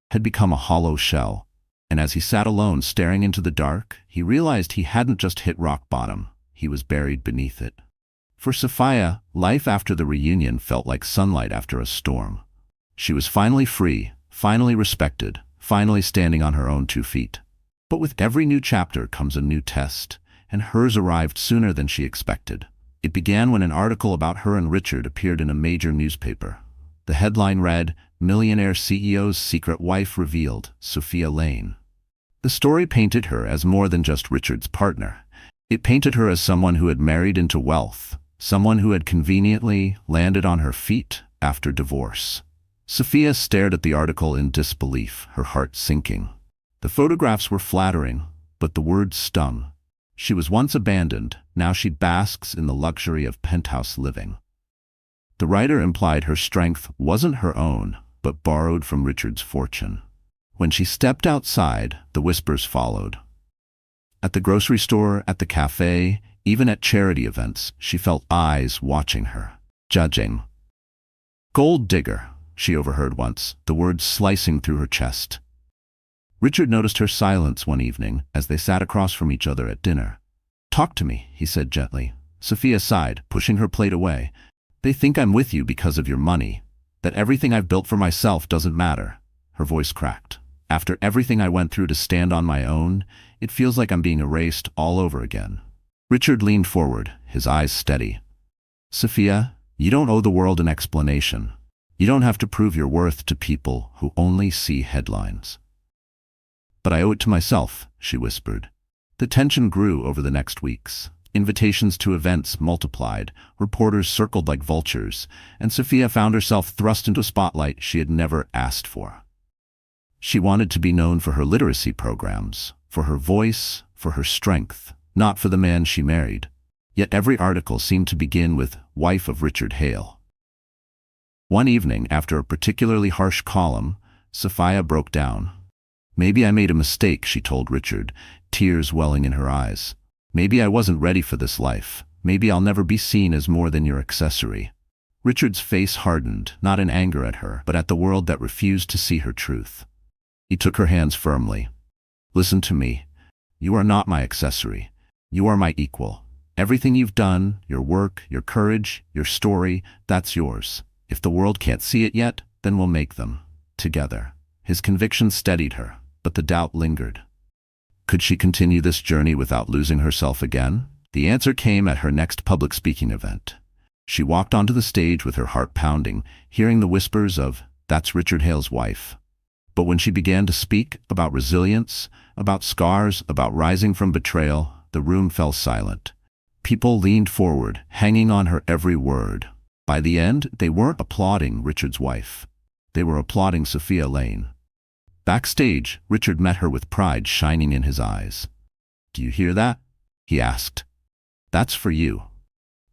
had become a hollow shell. And as he sat alone staring into the dark, he realized he hadn't just hit rock bottom, he was buried beneath it. For Sophia, life after the reunion felt like sunlight after a storm. She was finally free, finally respected, finally standing on her own 2 feet. But with every new chapter comes a new test, and hers arrived sooner than she expected. It began when an article about her and Richard appeared in a major newspaper. The headline read, "Millionaire CEO's secret wife revealed, Sophia Lane." The story painted her as more than just Richard's partner. It painted her as someone who had married into wealth, someone who had conveniently landed on her feet after divorce. Sophia stared at the article in disbelief, her heart sinking. The photographs were flattering, but the words stung. She was once abandoned, now she basks in the luxury of penthouse living. The writer implied her strength wasn't her own, but borrowed from Richard's fortune. When she stepped outside, the whispers followed. At the grocery store, at the cafe, even at charity events, she felt eyes watching her, judging. "Gold digger," she overheard once, the words slicing through her chest. Richard noticed her silence one evening as they sat across from each other at dinner. "Talk to me," he said gently. Sophia sighed, pushing her plate away. "They think I'm with you because of your money, that everything I've built for myself doesn't matter." Her voice cracked. "After everything I went through to stand on my own, it feels like I'm being erased all over again." Richard leaned forward, his eyes steady. "Sophia, you don't owe the world an explanation. You don't have to prove your worth to people who only see headlines." "But I owe it to myself," she whispered. The tension grew over the next weeks. Invitations to events multiplied, reporters circled like vultures, and Sophia found herself thrust into a spotlight she had never asked for. She wanted to be known for her literacy programs, for her voice, for her strength, not for the man she married. Yet every article seemed to begin with "wife of Richard Hale." One evening, after a particularly harsh column, Sophia broke down. "Maybe I made a mistake," she told Richard, tears welling in her eyes. "Maybe I wasn't ready for this life. Maybe I'll never be seen as more than your accessory." Richard's face hardened, not in anger at her, but at the world that refused to see her truth. He took her hands firmly. Listen to me. You are not my accessory. You are my equal. Everything you've done, your work, your courage, your story, that's yours. If the world can't see it yet, then we'll make them. Together. His conviction steadied her, but the doubt lingered. Could she continue this journey without losing herself again? The answer came at her next public speaking event. She walked onto the stage with her heart pounding, hearing the whispers of, "That's Richard Hale's wife." But when she began to speak about resilience, about scars, about rising from betrayal, the room fell silent. People leaned forward, hanging on her every word. By the end, they weren't applauding Richard's wife. They were applauding Sophia Lane. Backstage, Richard met her with pride shining in his eyes. "Do you hear that?" he asked. "That's for you."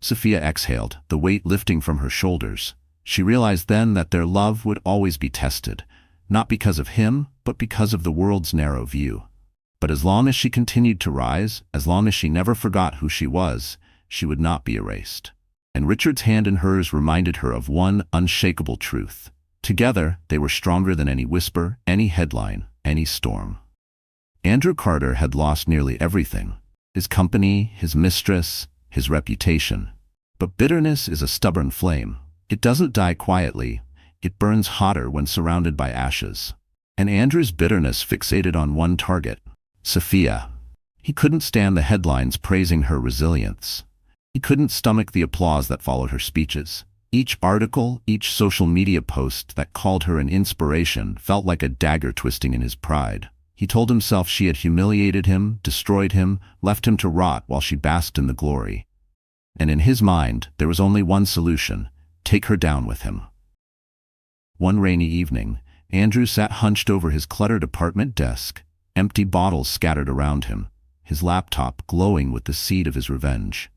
Sophia exhaled, the weight lifting from her shoulders. She realized then that their love would always be tested, not because of him, but because of the world's narrow view. But as long as she continued to rise, as long as she never forgot who she was, she would not be erased. And Richard's hand in hers reminded her of one unshakable truth. Together, they were stronger than any whisper, any headline, any storm. Andrew Carter had lost nearly everything: his company, his mistress, his reputation. But bitterness is a stubborn flame. It doesn't die quietly. It burns hotter when surrounded by ashes. And Andrew's bitterness fixated on one target: Sophia. He couldn't stand the headlines praising her resilience. He couldn't stomach the applause that followed her speeches. Each article, each social media post that called her an inspiration felt like a dagger twisting in his pride. He told himself she had humiliated him, destroyed him, left him to rot while she basked in the glory. And in his mind, there was only one solution: take her down with him. One rainy evening, Andrew sat hunched over his cluttered apartment desk, empty bottles scattered around him, his laptop glowing with the seed of his revenge.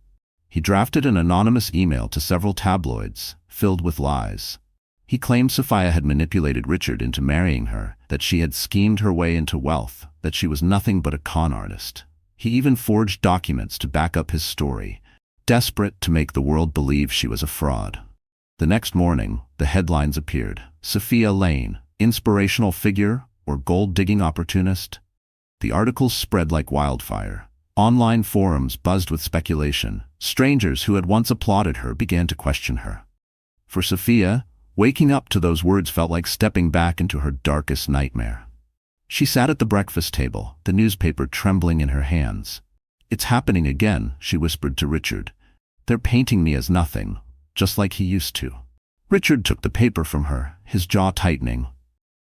He drafted an anonymous email to several tabloids, filled with lies. He claimed Sophia had manipulated Richard into marrying her, that she had schemed her way into wealth, that she was nothing but a con artist. He even forged documents to back up his story, desperate to make the world believe she was a fraud. The next morning, the headlines appeared: Sophia Lane, inspirational figure or gold-digging opportunist? The articles spread like wildfire. Online forums buzzed with speculation. Strangers who had once applauded her began to question her. For Sophia, waking up to those words felt like stepping back into her darkest nightmare. She sat at the breakfast table, the newspaper trembling in her hands. "It's happening again," she whispered to Richard. "They're painting me as nothing, just like he used to." Richard took the paper from her, his jaw tightening.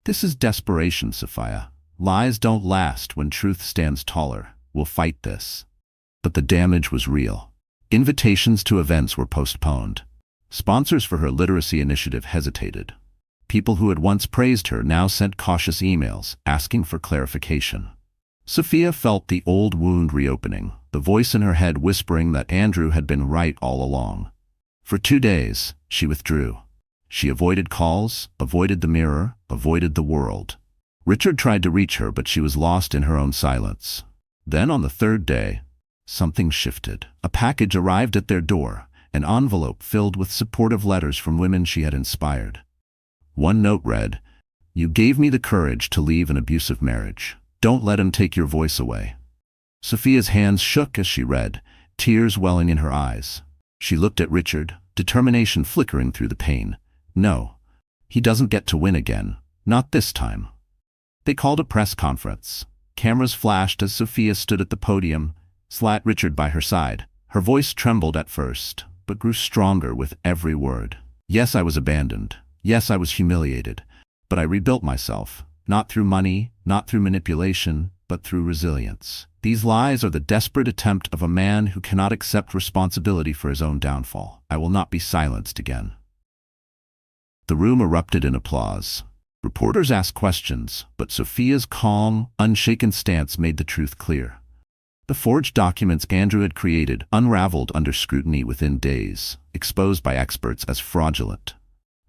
"This is desperation, Sophia. Lies don't last when truth stands taller. We'll fight this." But the damage was real. Invitations to events were postponed. Sponsors for her literacy initiative hesitated. People who had once praised her now sent cautious emails, asking for clarification. Sophia felt the old wound reopening, the voice in her head whispering that Andrew had been right all along. For 2 days, she withdrew. She avoided calls, avoided the mirror, avoided the world. Richard tried to reach her, but she was lost in her own silence. Then on the 3rd day, something shifted. A package arrived at their door, an envelope filled with supportive letters from women she had inspired. One note read, "You gave me the courage to leave an abusive marriage. Don't let him take your voice away." Sophia's hands shook as she read, tears welling in her eyes. She looked at Richard, determination flickering through the pain. No, he doesn't get to win again. Not this time. They called a press conference. Cameras flashed as Sophia stood at the podium, sat Richard by her side. Her voice trembled at first, but grew stronger with every word. "Yes, I was abandoned. Yes, I was humiliated. But I rebuilt myself. Not through money, not through manipulation, but through resilience. These lies are the desperate attempt of a man who cannot accept responsibility for his own downfall. I will not be silenced again." The room erupted in applause. Reporters asked questions, but Sophia's calm, unshaken stance made the truth clear. The forged documents Andrew had created unraveled under scrutiny within days, exposed by experts as fraudulent.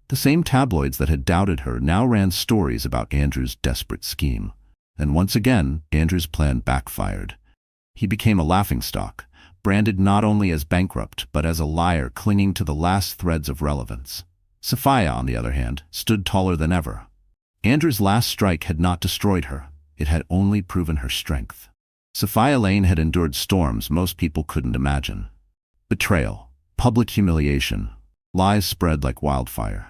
The same tabloids that had doubted her now ran stories about Andrew's desperate scheme. And once again, Andrew's plan backfired. He became a laughingstock, branded not only as bankrupt but as a liar clinging to the last threads of relevance. Sophia, on the other hand, stood taller than ever. Andrew's last strike had not destroyed her. It had only proven her strength. Sophia Lane had endured storms most people couldn't imagine. Betrayal, public humiliation, lies spread like wildfire.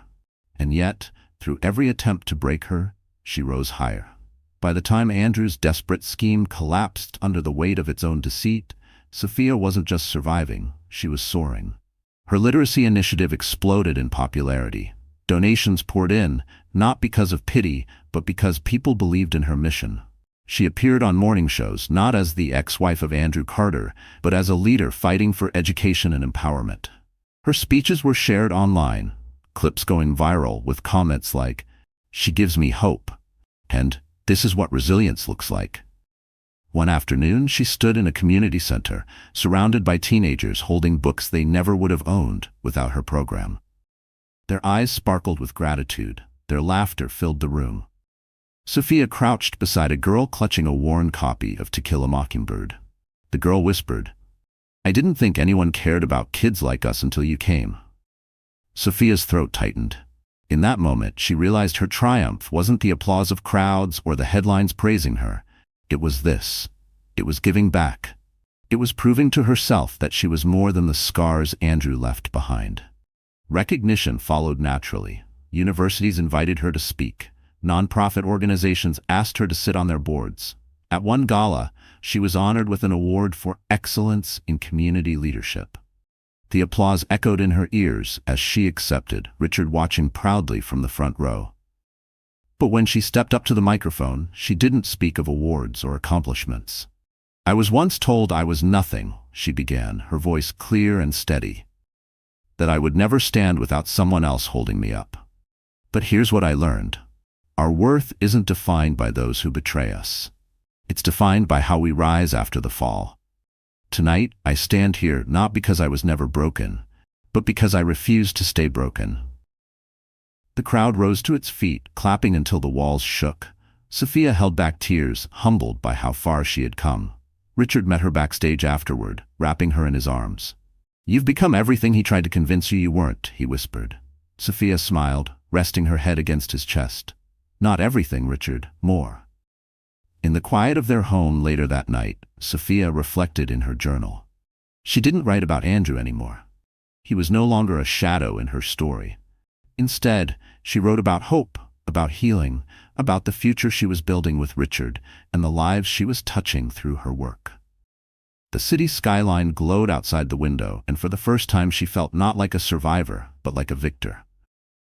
And yet, through every attempt to break her, she rose higher. By the time Andrew's desperate scheme collapsed under the weight of its own deceit, Sophia wasn't just surviving, she was soaring. Her literacy initiative exploded in popularity. Donations poured in, not because of pity, but because people believed in her mission. She appeared on morning shows, not as the ex-wife of Andrew Carter, but as a leader fighting for education and empowerment. Her speeches were shared online, clips going viral with comments like, "She gives me hope," and "This is what resilience looks like." One afternoon, she stood in a community center, surrounded by teenagers holding books they never would have owned without her program. Their eyes sparkled with gratitude, their laughter filled the room. Sophia crouched beside a girl clutching a worn copy of To Kill a Mockingbird. The girl whispered, "I didn't think anyone cared about kids like us until you came." Sophia's throat tightened. In that moment, she realized her triumph wasn't the applause of crowds or the headlines praising her. It was this. It was giving back. It was proving to herself that she was more than the scars Andrew left behind. Recognition followed naturally. Universities invited her to speak. Nonprofit organizations asked her to sit on their boards. At one gala, she was honored with an award for excellence in community leadership. The applause echoed in her ears as she accepted, Richard watching proudly from the front row. But when she stepped up to the microphone, she didn't speak of awards or accomplishments. "I was once told I was nothing," she began, her voice clear and steady. "That I would never stand without someone else holding me up. But here's what I learned. Our worth isn't defined by those who betray us. It's defined by how we rise after the fall. Tonight, I stand here not because I was never broken, but because I refused to stay broken." The crowd rose to its feet, clapping until the walls shook. Sophia held back tears, humbled by how far she had come. Richard met her backstage afterward, wrapping her in his arms. "You've become everything he tried to convince you weren't," he whispered. Sophia smiled, resting her head against his chest. "Not everything, Richard, more." In the quiet of their home later that night, Sophia reflected in her journal. She didn't write about Andrew anymore. He was no longer a shadow in her story. Instead, she wrote about hope, about healing, about the future she was building with Richard, and the lives she was touching through her work. The city skyline glowed outside the window, and for the first time she felt not like a survivor, but like a victor.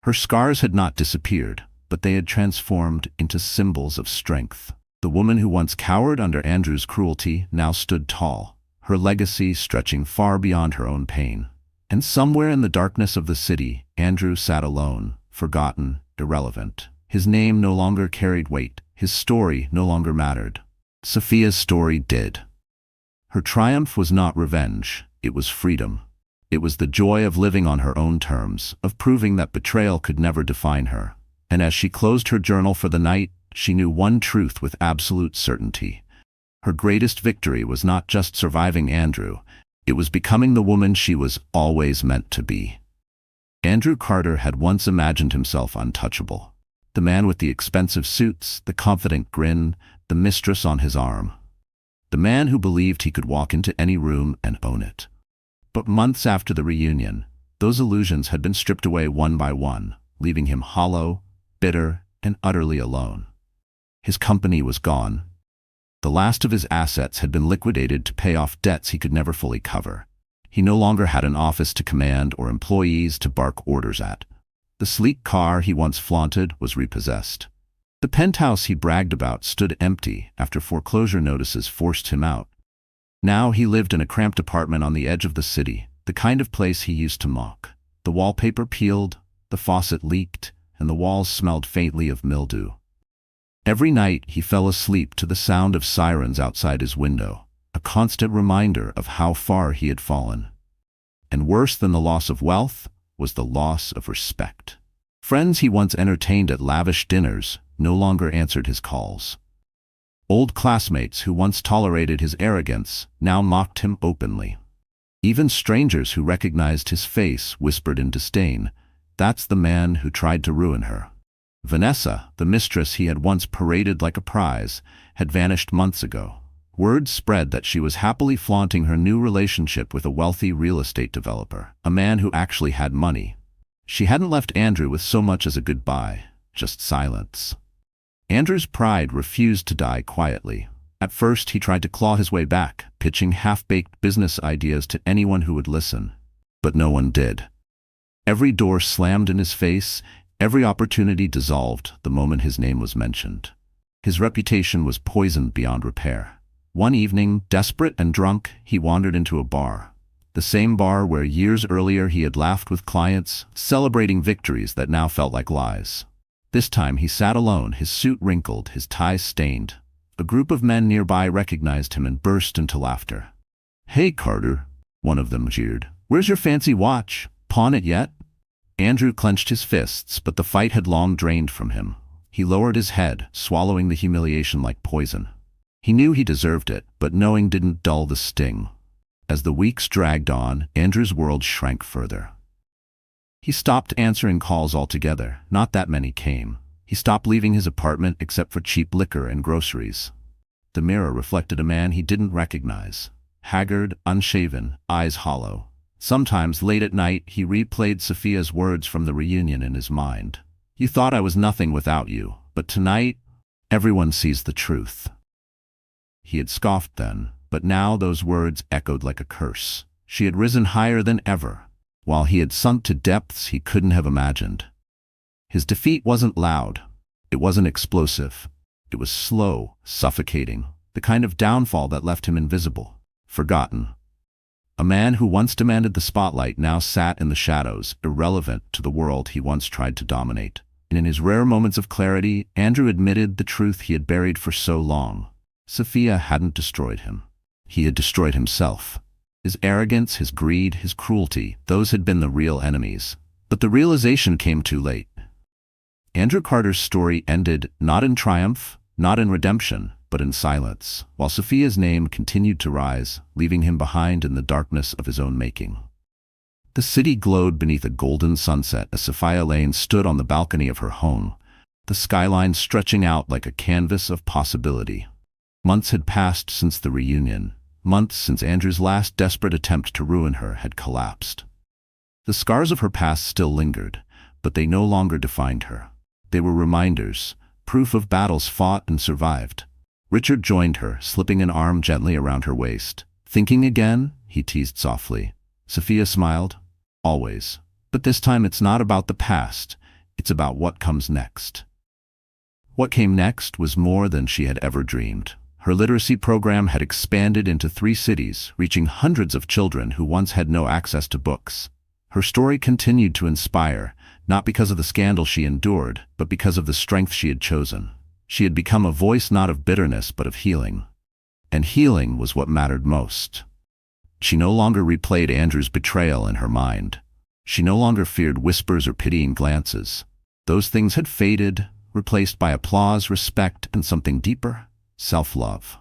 Her scars had not disappeared, but they had transformed into symbols of strength. The woman who once cowered under Andrew's cruelty now stood tall, her legacy stretching far beyond her own pain. And somewhere in the darkness of the city, Andrew sat alone, forgotten, irrelevant. His name no longer carried weight. His story no longer mattered. Sophia's story did. Her triumph was not revenge, it was freedom. It was the joy of living on her own terms, of proving that betrayal could never define her. And as she closed her journal for the night, she knew one truth with absolute certainty. Her greatest victory was not just surviving Andrew, it was becoming the woman she was always meant to be. Andrew Carter had once imagined himself untouchable. The man with the expensive suits, the confident grin, the mistress on his arm. The man who believed he could walk into any room and own it. But months after the reunion, those illusions had been stripped away one by one, leaving him hollow, bitter, and utterly alone. His company was gone. The last of his assets had been liquidated to pay off debts he could never fully cover. He no longer had an office to command or employees to bark orders at. The sleek car he once flaunted was repossessed. The penthouse he bragged about stood empty after foreclosure notices forced him out. Now he lived in a cramped apartment on the edge of the city, the kind of place he used to mock. The wallpaper peeled, the faucet leaked, and the walls smelled faintly of mildew. Every night he fell asleep to the sound of sirens outside his window, a constant reminder of how far he had fallen. And worse than the loss of wealth was the loss of respect. Friends he once entertained at lavish dinners no longer answered his calls. Old classmates who once tolerated his arrogance now mocked him openly. Even strangers who recognized his face whispered in disdain, "That's the man who tried to ruin her." Vanessa, the mistress he had once paraded like a prize, had vanished months ago. Word spread that she was happily flaunting her new relationship with a wealthy real estate developer, a man who actually had money. She hadn't left Andrew with so much as a goodbye, just silence. Andrew's pride refused to die quietly. At first, he tried to claw his way back, pitching half-baked business ideas to anyone who would listen. But no one did. Every door slammed in his face, every opportunity dissolved the moment his name was mentioned. His reputation was poisoned beyond repair. One evening, desperate and drunk, he wandered into a bar. The same bar where years earlier he had laughed with clients, celebrating victories that now felt like lies. This time he sat alone, his suit wrinkled, his tie stained. A group of men nearby recognized him and burst into laughter. "Hey, Carter," one of them jeered. "Where's your fancy watch? Pawn it yet?" Andrew clenched his fists, but the fight had long drained from him. He lowered his head, swallowing the humiliation like poison. He knew he deserved it, but knowing didn't dull the sting. As the weeks dragged on, Andrew's world shrank further. He stopped answering calls altogether. Not that many came. He stopped leaving his apartment except for cheap liquor and groceries. The mirror reflected a man he didn't recognize. Haggard, unshaven, eyes hollow. Sometimes, late at night, he replayed Sophia's words from the reunion in his mind. "You thought I was nothing without you, but tonight, everyone sees the truth." He had scoffed then, but now those words echoed like a curse. She had risen higher than ever, while he had sunk to depths he couldn't have imagined. His defeat wasn't loud. It wasn't explosive. It was slow, suffocating, the kind of downfall that left him invisible, forgotten. A man who once demanded the spotlight now sat in the shadows, irrelevant to the world he once tried to dominate. And in his rare moments of clarity, Andrew admitted the truth he had buried for so long. Sophia hadn't destroyed him. He had destroyed himself. His arrogance, his greed, his cruelty, those had been the real enemies. But the realization came too late. Andrew Carter's story ended not in triumph, not in redemption, but in silence, while Sophia's name continued to rise, leaving him behind in the darkness of his own making. The city glowed beneath a golden sunset as Sophia Lane stood on the balcony of her home, the skyline stretching out like a canvas of possibility. Months had passed since the reunion, months since Andrew's last desperate attempt to ruin her had collapsed. The scars of her past still lingered, but they no longer defined her. They were reminders, proof of battles fought and survived. Richard joined her, slipping an arm gently around her waist. "Thinking again?" he teased softly. Sophia smiled. "Always. But this time it's not about the past. It's about what comes next." What came next was more than she had ever dreamed. Her literacy program had expanded into 3 cities, reaching hundreds of children who once had no access to books. Her story continued to inspire, not because of the scandal she endured, but because of the strength she had chosen. She had become a voice not of bitterness but of healing. And healing was what mattered most. She no longer replayed Andrew's betrayal in her mind. She no longer feared whispers or pitying glances. Those things had faded, replaced by applause, respect, and something deeper: self-love.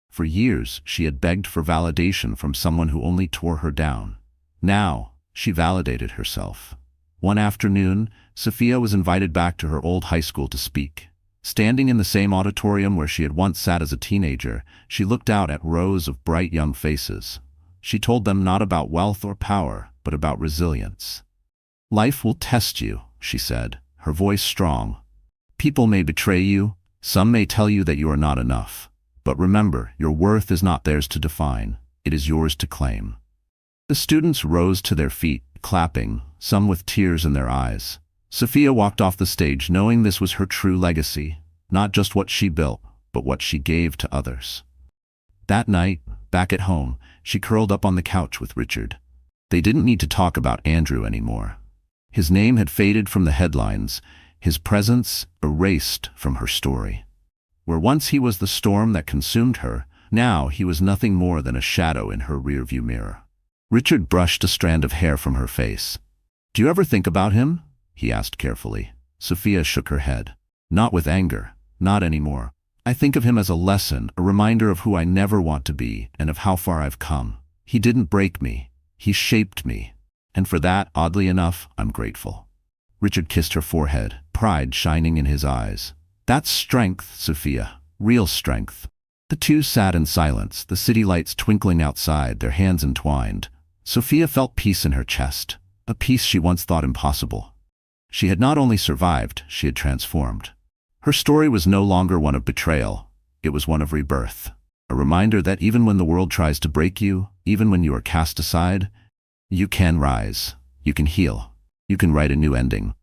For years, she had begged for validation from someone who only tore her down. Now, she validated herself. One afternoon, Sophia was invited back to her old high school to speak. Standing in the same auditorium where she had once sat as a teenager, she looked out at rows of bright young faces. She told them not about wealth or power, but about resilience. "Life will test you," she said, her voice strong. "People may betray you, some may tell you that you are not enough. But remember, your worth is not theirs to define, it is yours to claim." The students rose to their feet, clapping, some with tears in their eyes. Sophia walked off the stage knowing this was her true legacy, not just what she built, but what she gave to others. That night, back at home, she curled up on the couch with Richard. They didn't need to talk about Andrew anymore. His name had faded from the headlines, his presence erased from her story. Where once he was the storm that consumed her, now he was nothing more than a shadow in her rearview mirror. Richard brushed a strand of hair from her face. "Do you ever think about him?" he asked carefully. Sophia shook her head. "Not with anger. Not anymore. I think of him as a lesson, a reminder of who I never want to be and of how far I've come. He didn't break me. He shaped me. And for that, oddly enough, I'm grateful." Richard kissed her forehead, pride shining in his eyes. That's strength, Sophia. Real strength. The two sat in silence, the city lights twinkling outside, their hands entwined. Sophia felt peace in her chest, a peace she once thought impossible. She had not only survived, she had transformed. Her story was no longer one of betrayal, it was one of rebirth. A reminder that even when the world tries to break you, even when you are cast aside, you can rise, you can heal, you can write a new ending.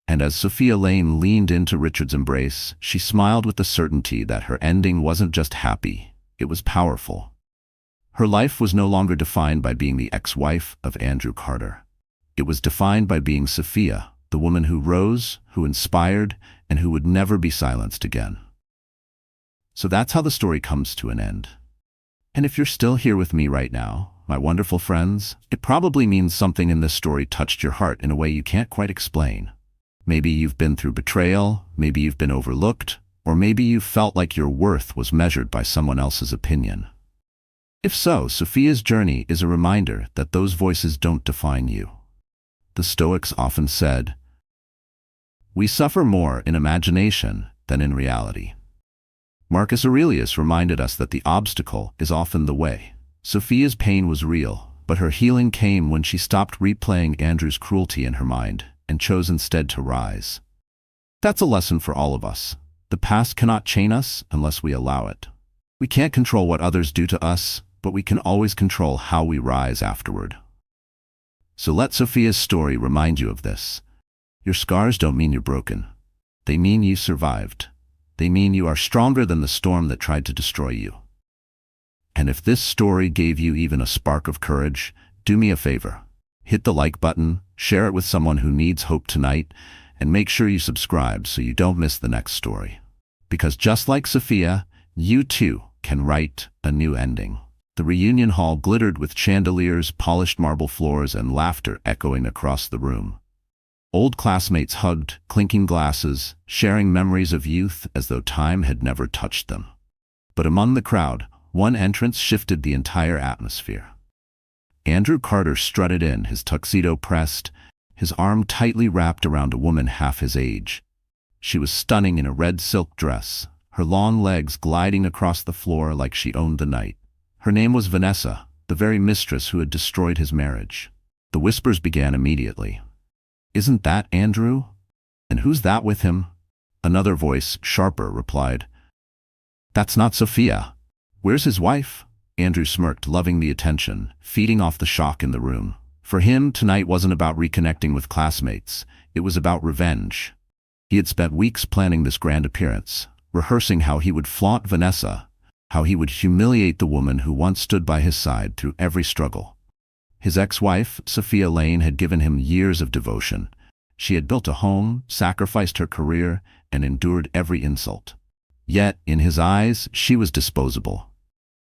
And as Sophia Lane leaned into Richard's embrace, she smiled with the certainty that her ending wasn't just happy, it was powerful. Her life was no longer defined by being the ex-wife of Andrew Carter. It was defined by being Sophia, the woman who rose, who inspired, and who would never be silenced again. So that's how the story comes to an end. And if you're still here with me right now, my wonderful friends, it probably means something in this story touched your heart in a way you can't quite explain. Maybe you've been through betrayal, maybe you've been overlooked, or maybe you felt like your worth was measured by someone else's opinion. If so, Sophia's journey is a reminder that those voices don't define you. The Stoics often said, "We suffer more in imagination than in reality." Marcus Aurelius reminded us that the obstacle is often the way. Sophia's pain was real, but her healing came when she stopped replaying Andrew's cruelty in her mind and chose instead to rise. That's a lesson for all of us. The past cannot chain us unless we allow it. We can't control what others do to us, but we can always control how we rise afterward. So let Sophia's story remind you of this. Your scars don't mean you're broken. They mean you survived. They mean you are stronger than the storm that tried to destroy you. And if this story gave you even a spark of courage, do me a favor. Hit the like button, share it with someone who needs hope tonight, and make sure you subscribe so you don't miss the next story. Because just like Sophia, you too can write a new ending. The reunion hall glittered with chandeliers, polished marble floors, and laughter echoing across the room. Old classmates hugged, clinking glasses, sharing memories of youth as though time had never touched them. But among the crowd, one entrance shifted the entire atmosphere. Andrew Carter strutted in, his tuxedo pressed, his arm tightly wrapped around a woman half his age. She was stunning in a red silk dress, her long legs gliding across the floor like she owned the night. Her name was Vanessa, the very mistress who had destroyed his marriage. The whispers began immediately. "Isn't that Andrew? And who's that with him?" Another voice, sharper, replied, "That's not Sophia. Where's his wife?" Andrew smirked, loving the attention, feeding off the shock in the room. For him, tonight wasn't about reconnecting with classmates. It was about revenge. He had spent weeks planning this grand appearance, rehearsing how he would flaunt Vanessa, how he would humiliate the woman who once stood by his side through every struggle. His ex-wife, Sophia Lane, had given him years of devotion. She had built a home, sacrificed her career, and endured every insult. Yet, in his eyes, she was disposable.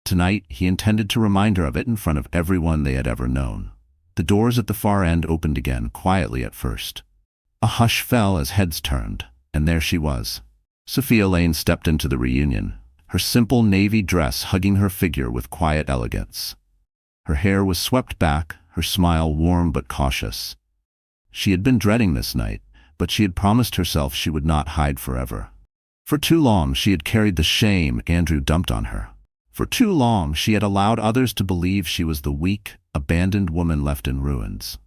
Tonight, he intended to remind her of it in front of everyone they had ever known. The doors at the far end opened again, quietly at first. A hush fell as heads turned, and there she was. Sophia Lane stepped into the reunion, her simple navy dress hugging her figure with quiet elegance. Her hair was swept back, her smile warm but cautious. She had been dreading this night, but she had promised herself she would not hide forever. For too long she had carried the shame Andrew dumped on her. For too long she had allowed others to believe she was the weak, abandoned woman left in ruins.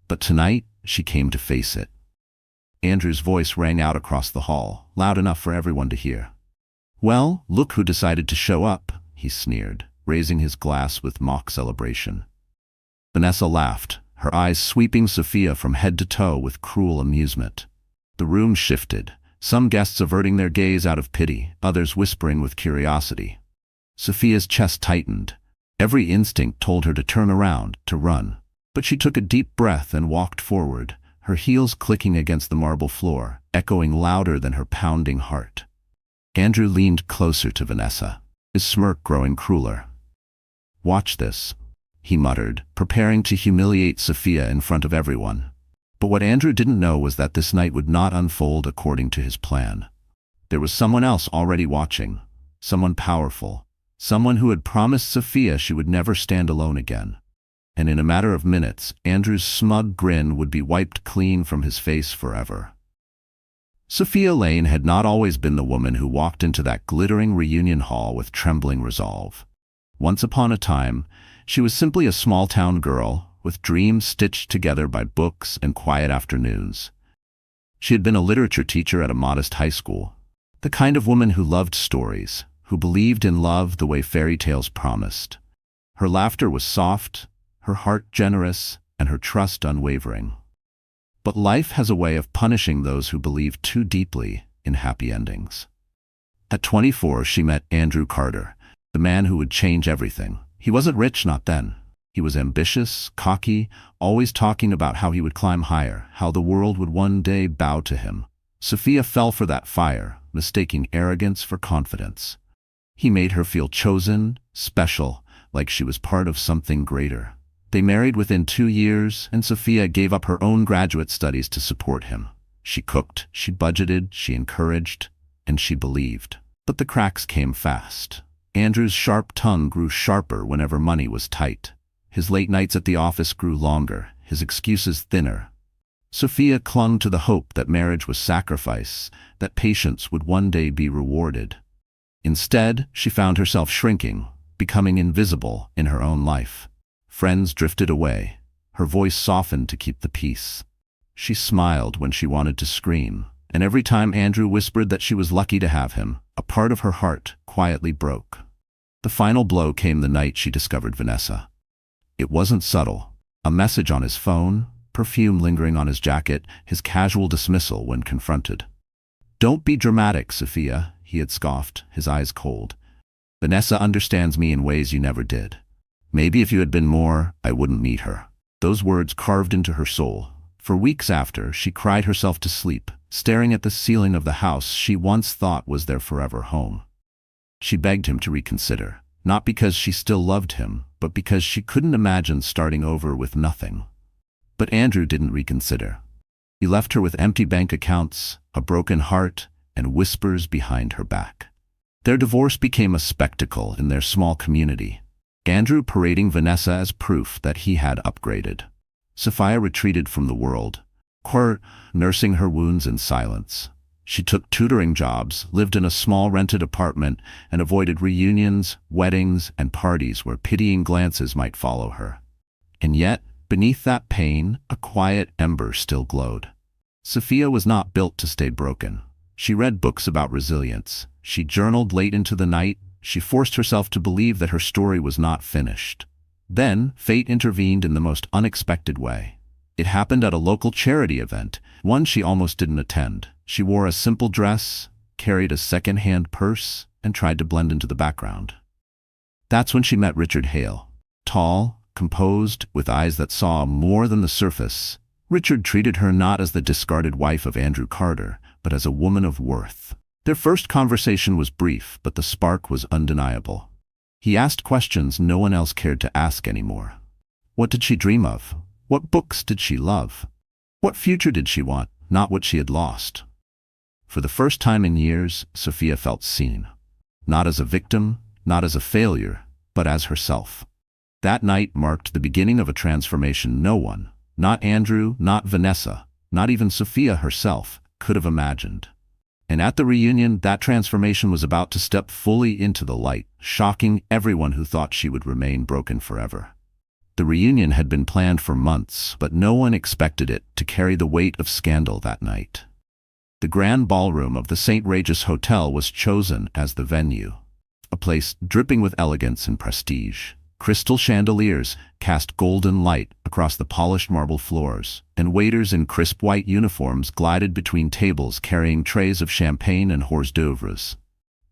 But tonight she came to face it. Andrew's voice rang out across the hall, loud enough for everyone to hear. "Well, look who decided to show up," he sneered, raising his glass with mock celebration. Vanessa laughed, her eyes sweeping Sophia from head to toe with cruel amusement. The room shifted, some guests averting their gaze out of pity, others whispering with curiosity. Sophia's chest tightened. Every instinct told her to turn around, to run. But she took a deep breath and walked forward, her heels clicking against the marble floor, echoing louder than her pounding heart. Andrew leaned closer to Vanessa, his smirk growing crueler. "Watch this," he muttered, preparing to humiliate Sophia in front of everyone. But what Andrew didn't know was that this night would not unfold according to his plan. There was someone else already watching, someone powerful, someone who had promised Sophia she would never stand alone again. and in a matter of minutes, Andrew's smug grin would be wiped clean from his face forever. Sophia Lane had not always been the woman who walked into that glittering reunion hall with trembling resolve. Once upon a time, she was simply a small-town girl with dreams stitched together by books and quiet afternoons. She had been a literature teacher at a modest high school, the kind of woman who loved stories, who believed in love the way fairy tales promised. Her laughter was soft, her heart generous, and her trust unwavering. But life has a way of punishing those who believe too deeply in happy endings. At 24, she met Andrew Carter, the man who would change everything. He wasn't rich, not then. He was ambitious, cocky, always talking about how he would climb higher, how the world would one day bow to him. Sophia fell for that fire, mistaking arrogance for confidence. He made her feel chosen, special, like she was part of something greater. They married within 2 years, and Sophia gave up her own graduate studies to support him. She cooked, she budgeted, she encouraged, and she believed. But the cracks came fast. Andrew's sharp tongue grew sharper whenever money was tight. His late nights at the office grew longer, his excuses thinner. Sophia clung to the hope that marriage was sacrifice, that patience would one day be rewarded. Instead, she found herself shrinking, becoming invisible in her own life. Friends drifted away. Her voice softened to keep the peace. She smiled when she wanted to scream, and every time Andrew whispered that she was lucky to have him, a part of her heart quietly broke. The final blow came the night she discovered Vanessa. It wasn't subtle. A message on his phone, perfume lingering on his jacket, his casual dismissal when confronted. "Don't be dramatic, Sophia," he had scoffed, his eyes cold. "Vanessa understands me in ways you never did. Maybe if you had been more, I wouldn't meet her." Those words carved into her soul. For weeks after, she cried herself to sleep, staring at the ceiling of the house she once thought was their forever home. She begged him to reconsider, not because she still loved him, but because she couldn't imagine starting over with nothing. But Andrew didn't reconsider. He left her with empty bank accounts, a broken heart, and whispers behind her back. Their divorce became a spectacle in their small community. Andrew parading Vanessa as proof that he had upgraded. Sophia retreated from the world, nursing her wounds in silence. She took tutoring jobs, lived in a small rented apartment, and avoided reunions, weddings, and parties where pitying glances might follow her. And yet, beneath that pain, a quiet ember still glowed. Sophia was not built to stay broken. She read books about resilience. She journaled late into the night. She forced herself to believe that her story was not finished. Then, fate intervened in the most unexpected way. It happened at a local charity event, one she almost didn't attend. She wore a simple dress, carried a second-hand purse, and tried to blend into the background. That's when she met Richard Hale. Tall, composed, with eyes that saw more than the surface, Richard treated her not as the discarded wife of Andrew Carter, but as a woman of worth. Their first conversation was brief, but the spark was undeniable. He asked questions no one else cared to ask anymore. What did she dream of? What books did she love? What future did she want, not what she had lost? For the first time in years, Sophia felt seen. Not as a victim, not as a failure, but as herself. That night marked the beginning of a transformation no one, not Andrew, not Vanessa, not even Sophia herself, could have imagined. And at the reunion, that transformation was about to step fully into the light, shocking everyone who thought she would remain broken forever. The reunion had been planned for months, but no one expected it to carry the weight of scandal that night. The grand ballroom of the St. Regis Hotel was chosen as the venue, a place dripping with elegance and prestige. Crystal chandeliers cast golden light across the polished marble floors, and waiters in crisp white uniforms glided between tables carrying trays of champagne and hors d'oeuvres.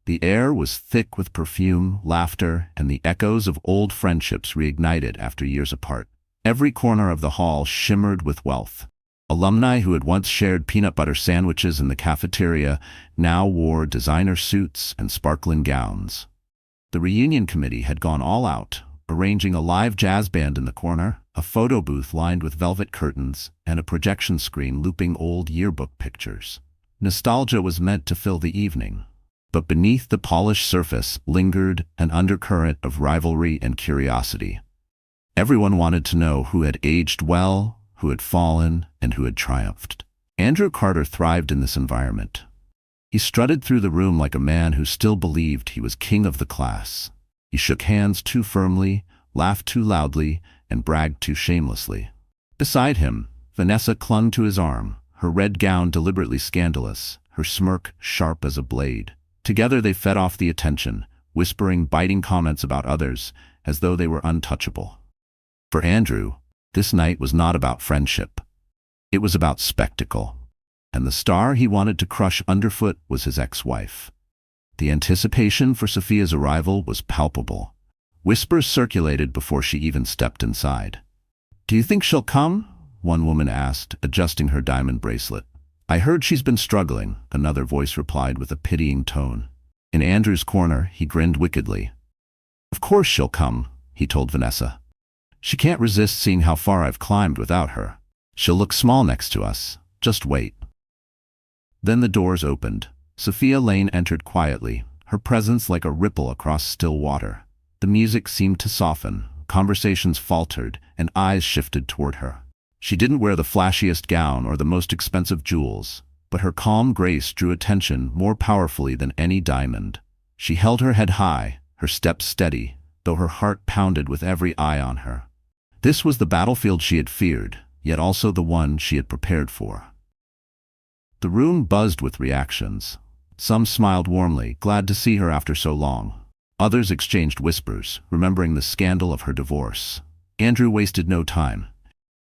The air was thick with perfume, laughter, and the echoes of old friendships reignited after years apart. Every corner of the hall shimmered with wealth. Alumni who had once shared peanut butter sandwiches in the cafeteria now wore designer suits and sparkling gowns. The reunion committee had gone all out, arranging a live jazz band in the corner, a photo booth lined with velvet curtains, and a projection screen looping old yearbook pictures. Nostalgia was meant to fill the evening, but beneath the polished surface lingered an undercurrent of rivalry and curiosity. Everyone wanted to know who had aged well, who had fallen, and who had triumphed. Andrew Carter thrived in this environment. He strutted through the room like a man who still believed he was king of the class. He shook hands too firmly, laughed too loudly, and bragged too shamelessly. Beside him, Vanessa clung to his arm, her red gown deliberately scandalous, her smirk sharp as a blade. Together they fed off the attention, whispering biting comments about others, as though they were untouchable. For Andrew, this night was not about friendship. It was about spectacle. And the star he wanted to crush underfoot was his ex-wife. The anticipation for Sophia's arrival was palpable. Whispers circulated before she even stepped inside. "Do you think she'll come?" one woman asked, adjusting her diamond bracelet. "I heard she's been struggling," another voice replied with a pitying tone. In Andrew's corner, he grinned wickedly. "Of course she'll come," he told Vanessa. "She can't resist seeing how far I've climbed without her. She'll look small next to us. Just wait." Then the doors opened. Sophia Lane entered quietly, her presence like a ripple across still water. The music seemed to soften, conversations faltered, and eyes shifted toward her. She didn't wear the flashiest gown or the most expensive jewels, but her calm grace drew attention more powerfully than any diamond. She held her head high, her steps steady, though her heart pounded with every eye on her. This was the battlefield she had feared, yet also the one she had prepared for. The room buzzed with reactions. Some smiled warmly, glad to see her after so long. Others exchanged whispers, remembering the scandal of her divorce. Andrew wasted no time.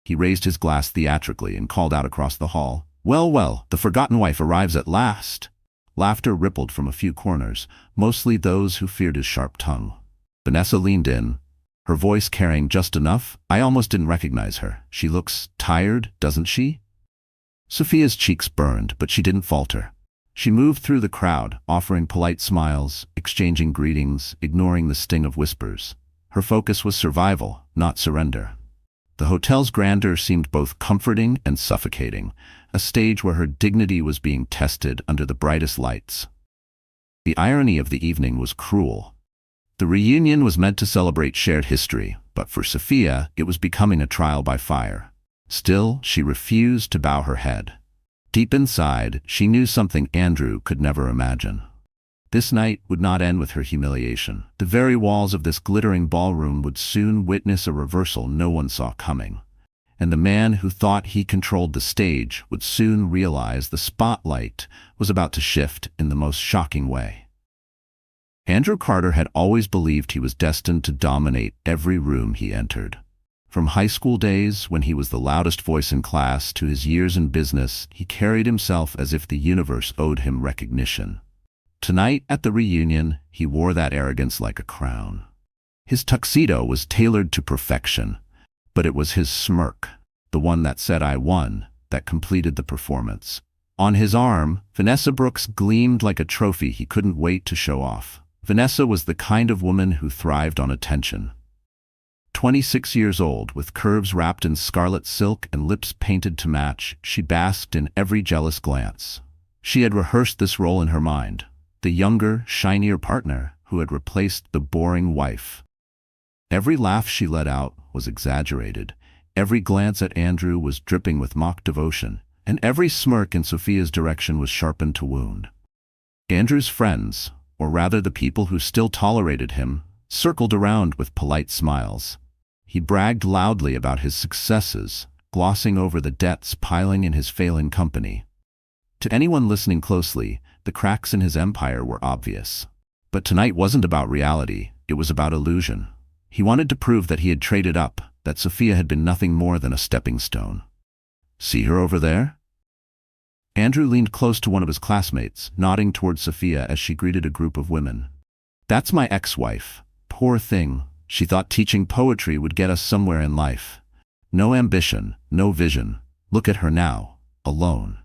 He raised his glass theatrically and called out across the hall, "Well, well, the forgotten wife arrives at last." Laughter rippled from a few corners, mostly those who feared his sharp tongue. Vanessa leaned in, her voice carrying just enough. "I almost didn't recognize her. She looks tired, doesn't she?" Sophia's cheeks burned, but she didn't falter. She moved through the crowd, offering polite smiles, exchanging greetings, ignoring the sting of whispers. Her focus was survival, not surrender. The hotel's grandeur seemed both comforting and suffocating, a stage where her dignity was being tested under the brightest lights. The irony of the evening was cruel. The reunion was meant to celebrate shared history, but for Sophia, it was becoming a trial by fire. Still, she refused to bow her head. Deep inside, she knew something Andrew could never imagine. This night would not end with her humiliation. The very walls of this glittering ballroom would soon witness a reversal no one saw coming. And the man who thought he controlled the stage would soon realize the spotlight was about to shift in the most shocking way. Andrew Carter had always believed he was destined to dominate every room he entered. From high school days, when he was the loudest voice in class, to his years in business, he carried himself as if the universe owed him recognition. Tonight, at the reunion, he wore that arrogance like a crown. His tuxedo was tailored to perfection, but it was his smirk, the one that said "I won," that completed the performance. On his arm, Vanessa Brooks gleamed like a trophy he couldn't wait to show off. Vanessa was the kind of woman who thrived on attention. 26 years old, with curves wrapped in scarlet silk and lips painted to match, she basked in every jealous glance. She had rehearsed this role in her mind, the younger, shinier partner who had replaced the boring wife. Every laugh she let out was exaggerated, every glance at Andrew was dripping with mock devotion, and every smirk in Sophia's direction was sharpened to wound. Andrew's friends, or rather the people who still tolerated him, circled around with polite smiles. He bragged loudly about his successes, glossing over the debts piling in his failing company. To anyone listening closely, the cracks in his empire were obvious. But tonight wasn't about reality, it was about illusion. He wanted to prove that he had traded up, that Sophia had been nothing more than a stepping stone. "See her over there?" Andrew leaned close to one of his classmates, nodding toward Sophia as she greeted a group of women. "That's my ex-wife. Poor thing. She thought teaching poetry would get us somewhere in life. No ambition, no vision. Look at her now, alone."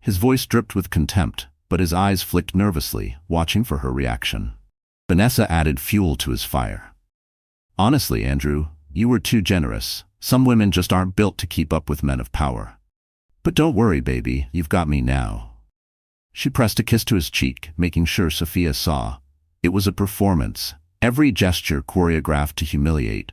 His voice dripped with contempt, but his eyes flicked nervously, watching for her reaction. Vanessa added fuel to his fire. "Honestly, Andrew, you were too generous. Some women just aren't built to keep up with men of power. But don't worry, baby, you've got me now." She pressed a kiss to his cheek, making sure Sophia saw. It was a performance, every gesture choreographed to humiliate.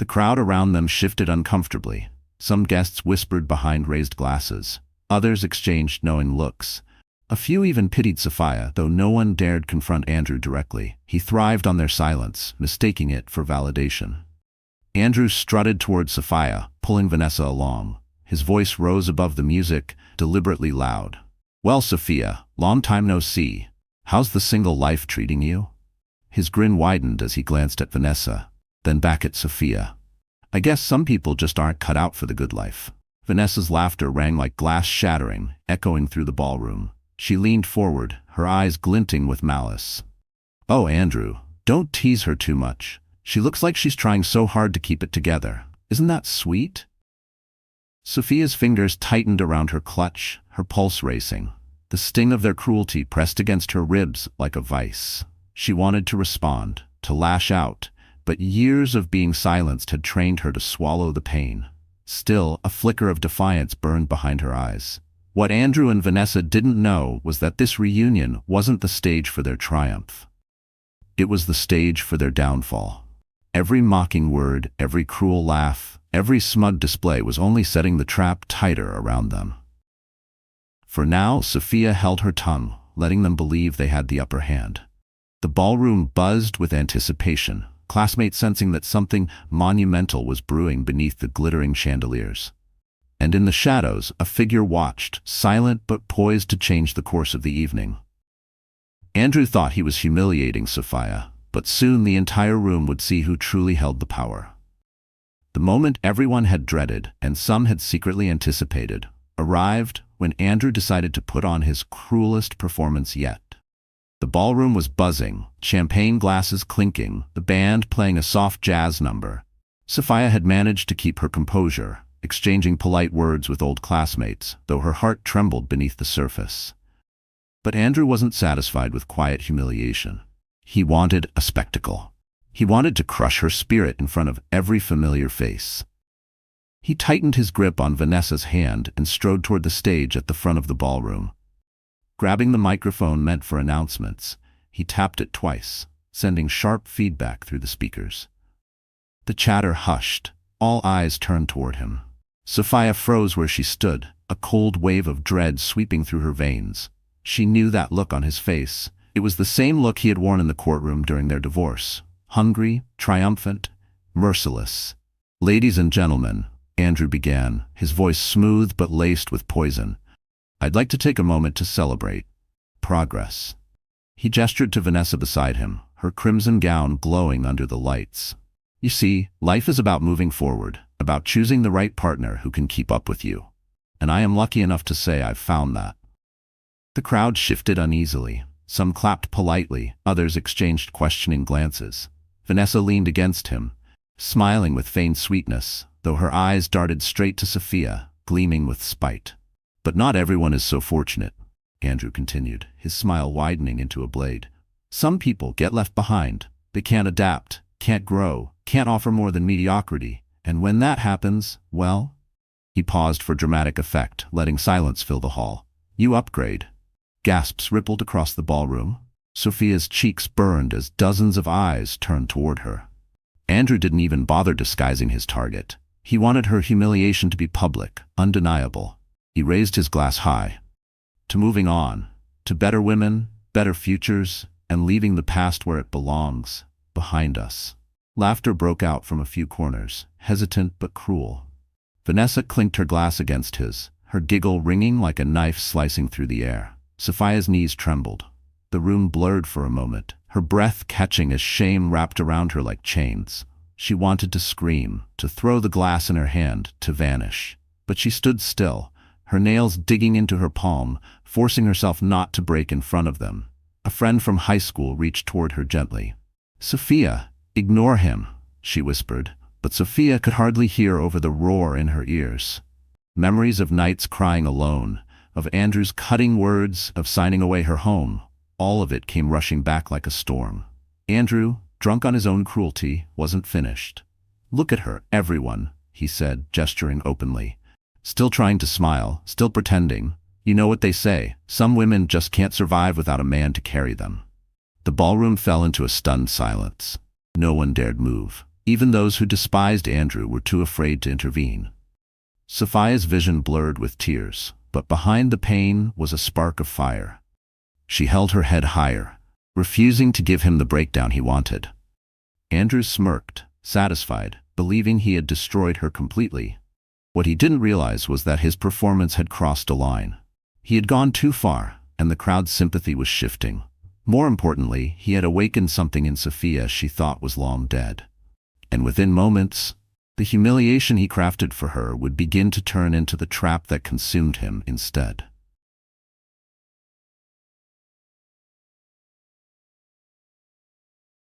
The crowd around them shifted uncomfortably. Some guests whispered behind raised glasses. Others exchanged knowing looks. A few even pitied Sophia, though no one dared confront Andrew directly. He thrived on their silence, mistaking it for validation. Andrew strutted toward Sophia, pulling Vanessa along. His voice rose above the music, deliberately loud. "Well, Sophia, long time no see. How's the single life treating you?" His grin widened as he glanced at Vanessa, then back at Sophia. "I guess some people just aren't cut out for the good life." Vanessa's laughter rang like glass shattering, echoing through the ballroom. She leaned forward, her eyes glinting with malice. "Oh, Andrew, don't tease her too much. She looks like she's trying so hard to keep it together. Isn't that sweet?" Sophia's fingers tightened around her clutch, her pulse racing. The sting of their cruelty pressed against her ribs like a vice. She wanted to respond, to lash out, but years of being silenced had trained her to swallow the pain. Still, a flicker of defiance burned behind her eyes. What Andrew and Vanessa didn't know was that this reunion wasn't the stage for their triumph. It was the stage for their downfall. Every mocking word, every cruel laugh, every smug display was only setting the trap tighter around them. For now, Sophia held her tongue, letting them believe they had the upper hand. The ballroom buzzed with anticipation, classmates sensing that something monumental was brewing beneath the glittering chandeliers. And in the shadows, a figure watched, silent but poised to change the course of the evening. Andrew thought he was humiliating Sophia, but soon the entire room would see who truly held the power. The moment everyone had dreaded, and some had secretly anticipated, arrived when Andrew decided to put on his cruelest performance yet. The ballroom was buzzing, champagne glasses clinking, the band playing a soft jazz number. Sophia had managed to keep her composure, exchanging polite words with old classmates, though her heart trembled beneath the surface. But Andrew wasn't satisfied with quiet humiliation. He wanted a spectacle. He wanted to crush her spirit in front of every familiar face. He tightened his grip on Vanessa's hand and strode toward the stage at the front of the ballroom. Grabbing the microphone meant for announcements, he tapped it twice, sending sharp feedback through the speakers. The chatter hushed. All eyes turned toward him. Sophia froze where she stood, a cold wave of dread sweeping through her veins. She knew that look on his face. It was the same look he had worn in the courtroom during their divorce. Hungry, triumphant, merciless. "Ladies and gentlemen," Andrew began, his voice smooth but laced with poison, "I'd like to take a moment to celebrate progress." He gestured to Vanessa beside him, her crimson gown glowing under the lights. "You see, life is about moving forward, about choosing the right partner who can keep up with you. And I am lucky enough to say I've found that." The crowd shifted uneasily. Some clapped politely, others exchanged questioning glances. Vanessa leaned against him, smiling with feigned sweetness, though her eyes darted straight to Sophia, gleaming with spite. "But not everyone is so fortunate," Andrew continued, his smile widening into a blade. "Some people get left behind. They can't adapt, can't grow, can't offer more than mediocrity. And when that happens, well..." He paused for dramatic effect, letting silence fill the hall. "You upgrade." Gasps rippled across the ballroom. Sophia's cheeks burned as dozens of eyes turned toward her. Andrew didn't even bother disguising his target. He wanted her humiliation to be public, undeniable. He raised his glass high. To moving on, to better women, better futures, and leaving the past where it belongs, behind us. Laughter broke out from a few corners, hesitant but cruel. Vanessa clinked her glass against his, her giggle ringing like a knife slicing through the air. Sophia's knees trembled. The room blurred for a moment, her breath catching as shame wrapped around her like chains. She wanted to scream, to throw the glass in her hand, to vanish. But she stood still, her nails digging into her palm, forcing herself not to break in front of them. A friend from high school reached toward her gently. "Sophia, ignore him," she whispered, but Sophia could hardly hear over the roar in her ears. Memories of nights crying alone, of Andrew's cutting words, of signing away her home, all of it came rushing back like a storm. Andrew, drunk on his own cruelty, wasn't finished. "Look at her, everyone," he said, gesturing openly. Still trying to smile, still pretending. "You know what they say, some women just can't survive without a man to carry them." The ballroom fell into a stunned silence. No one dared move. Even those who despised Andrew were too afraid to intervene. Sophia's vision blurred with tears, but behind the pain was a spark of fire. She held her head higher, refusing to give him the breakdown he wanted. Andrew smirked, satisfied, believing he had destroyed her completely. What he didn't realize was that his performance had crossed a line. He had gone too far, and the crowd's sympathy was shifting. More importantly, he had awakened something in Sophia she thought was long dead. And within moments, the humiliation he crafted for her would begin to turn into the trap that consumed him instead.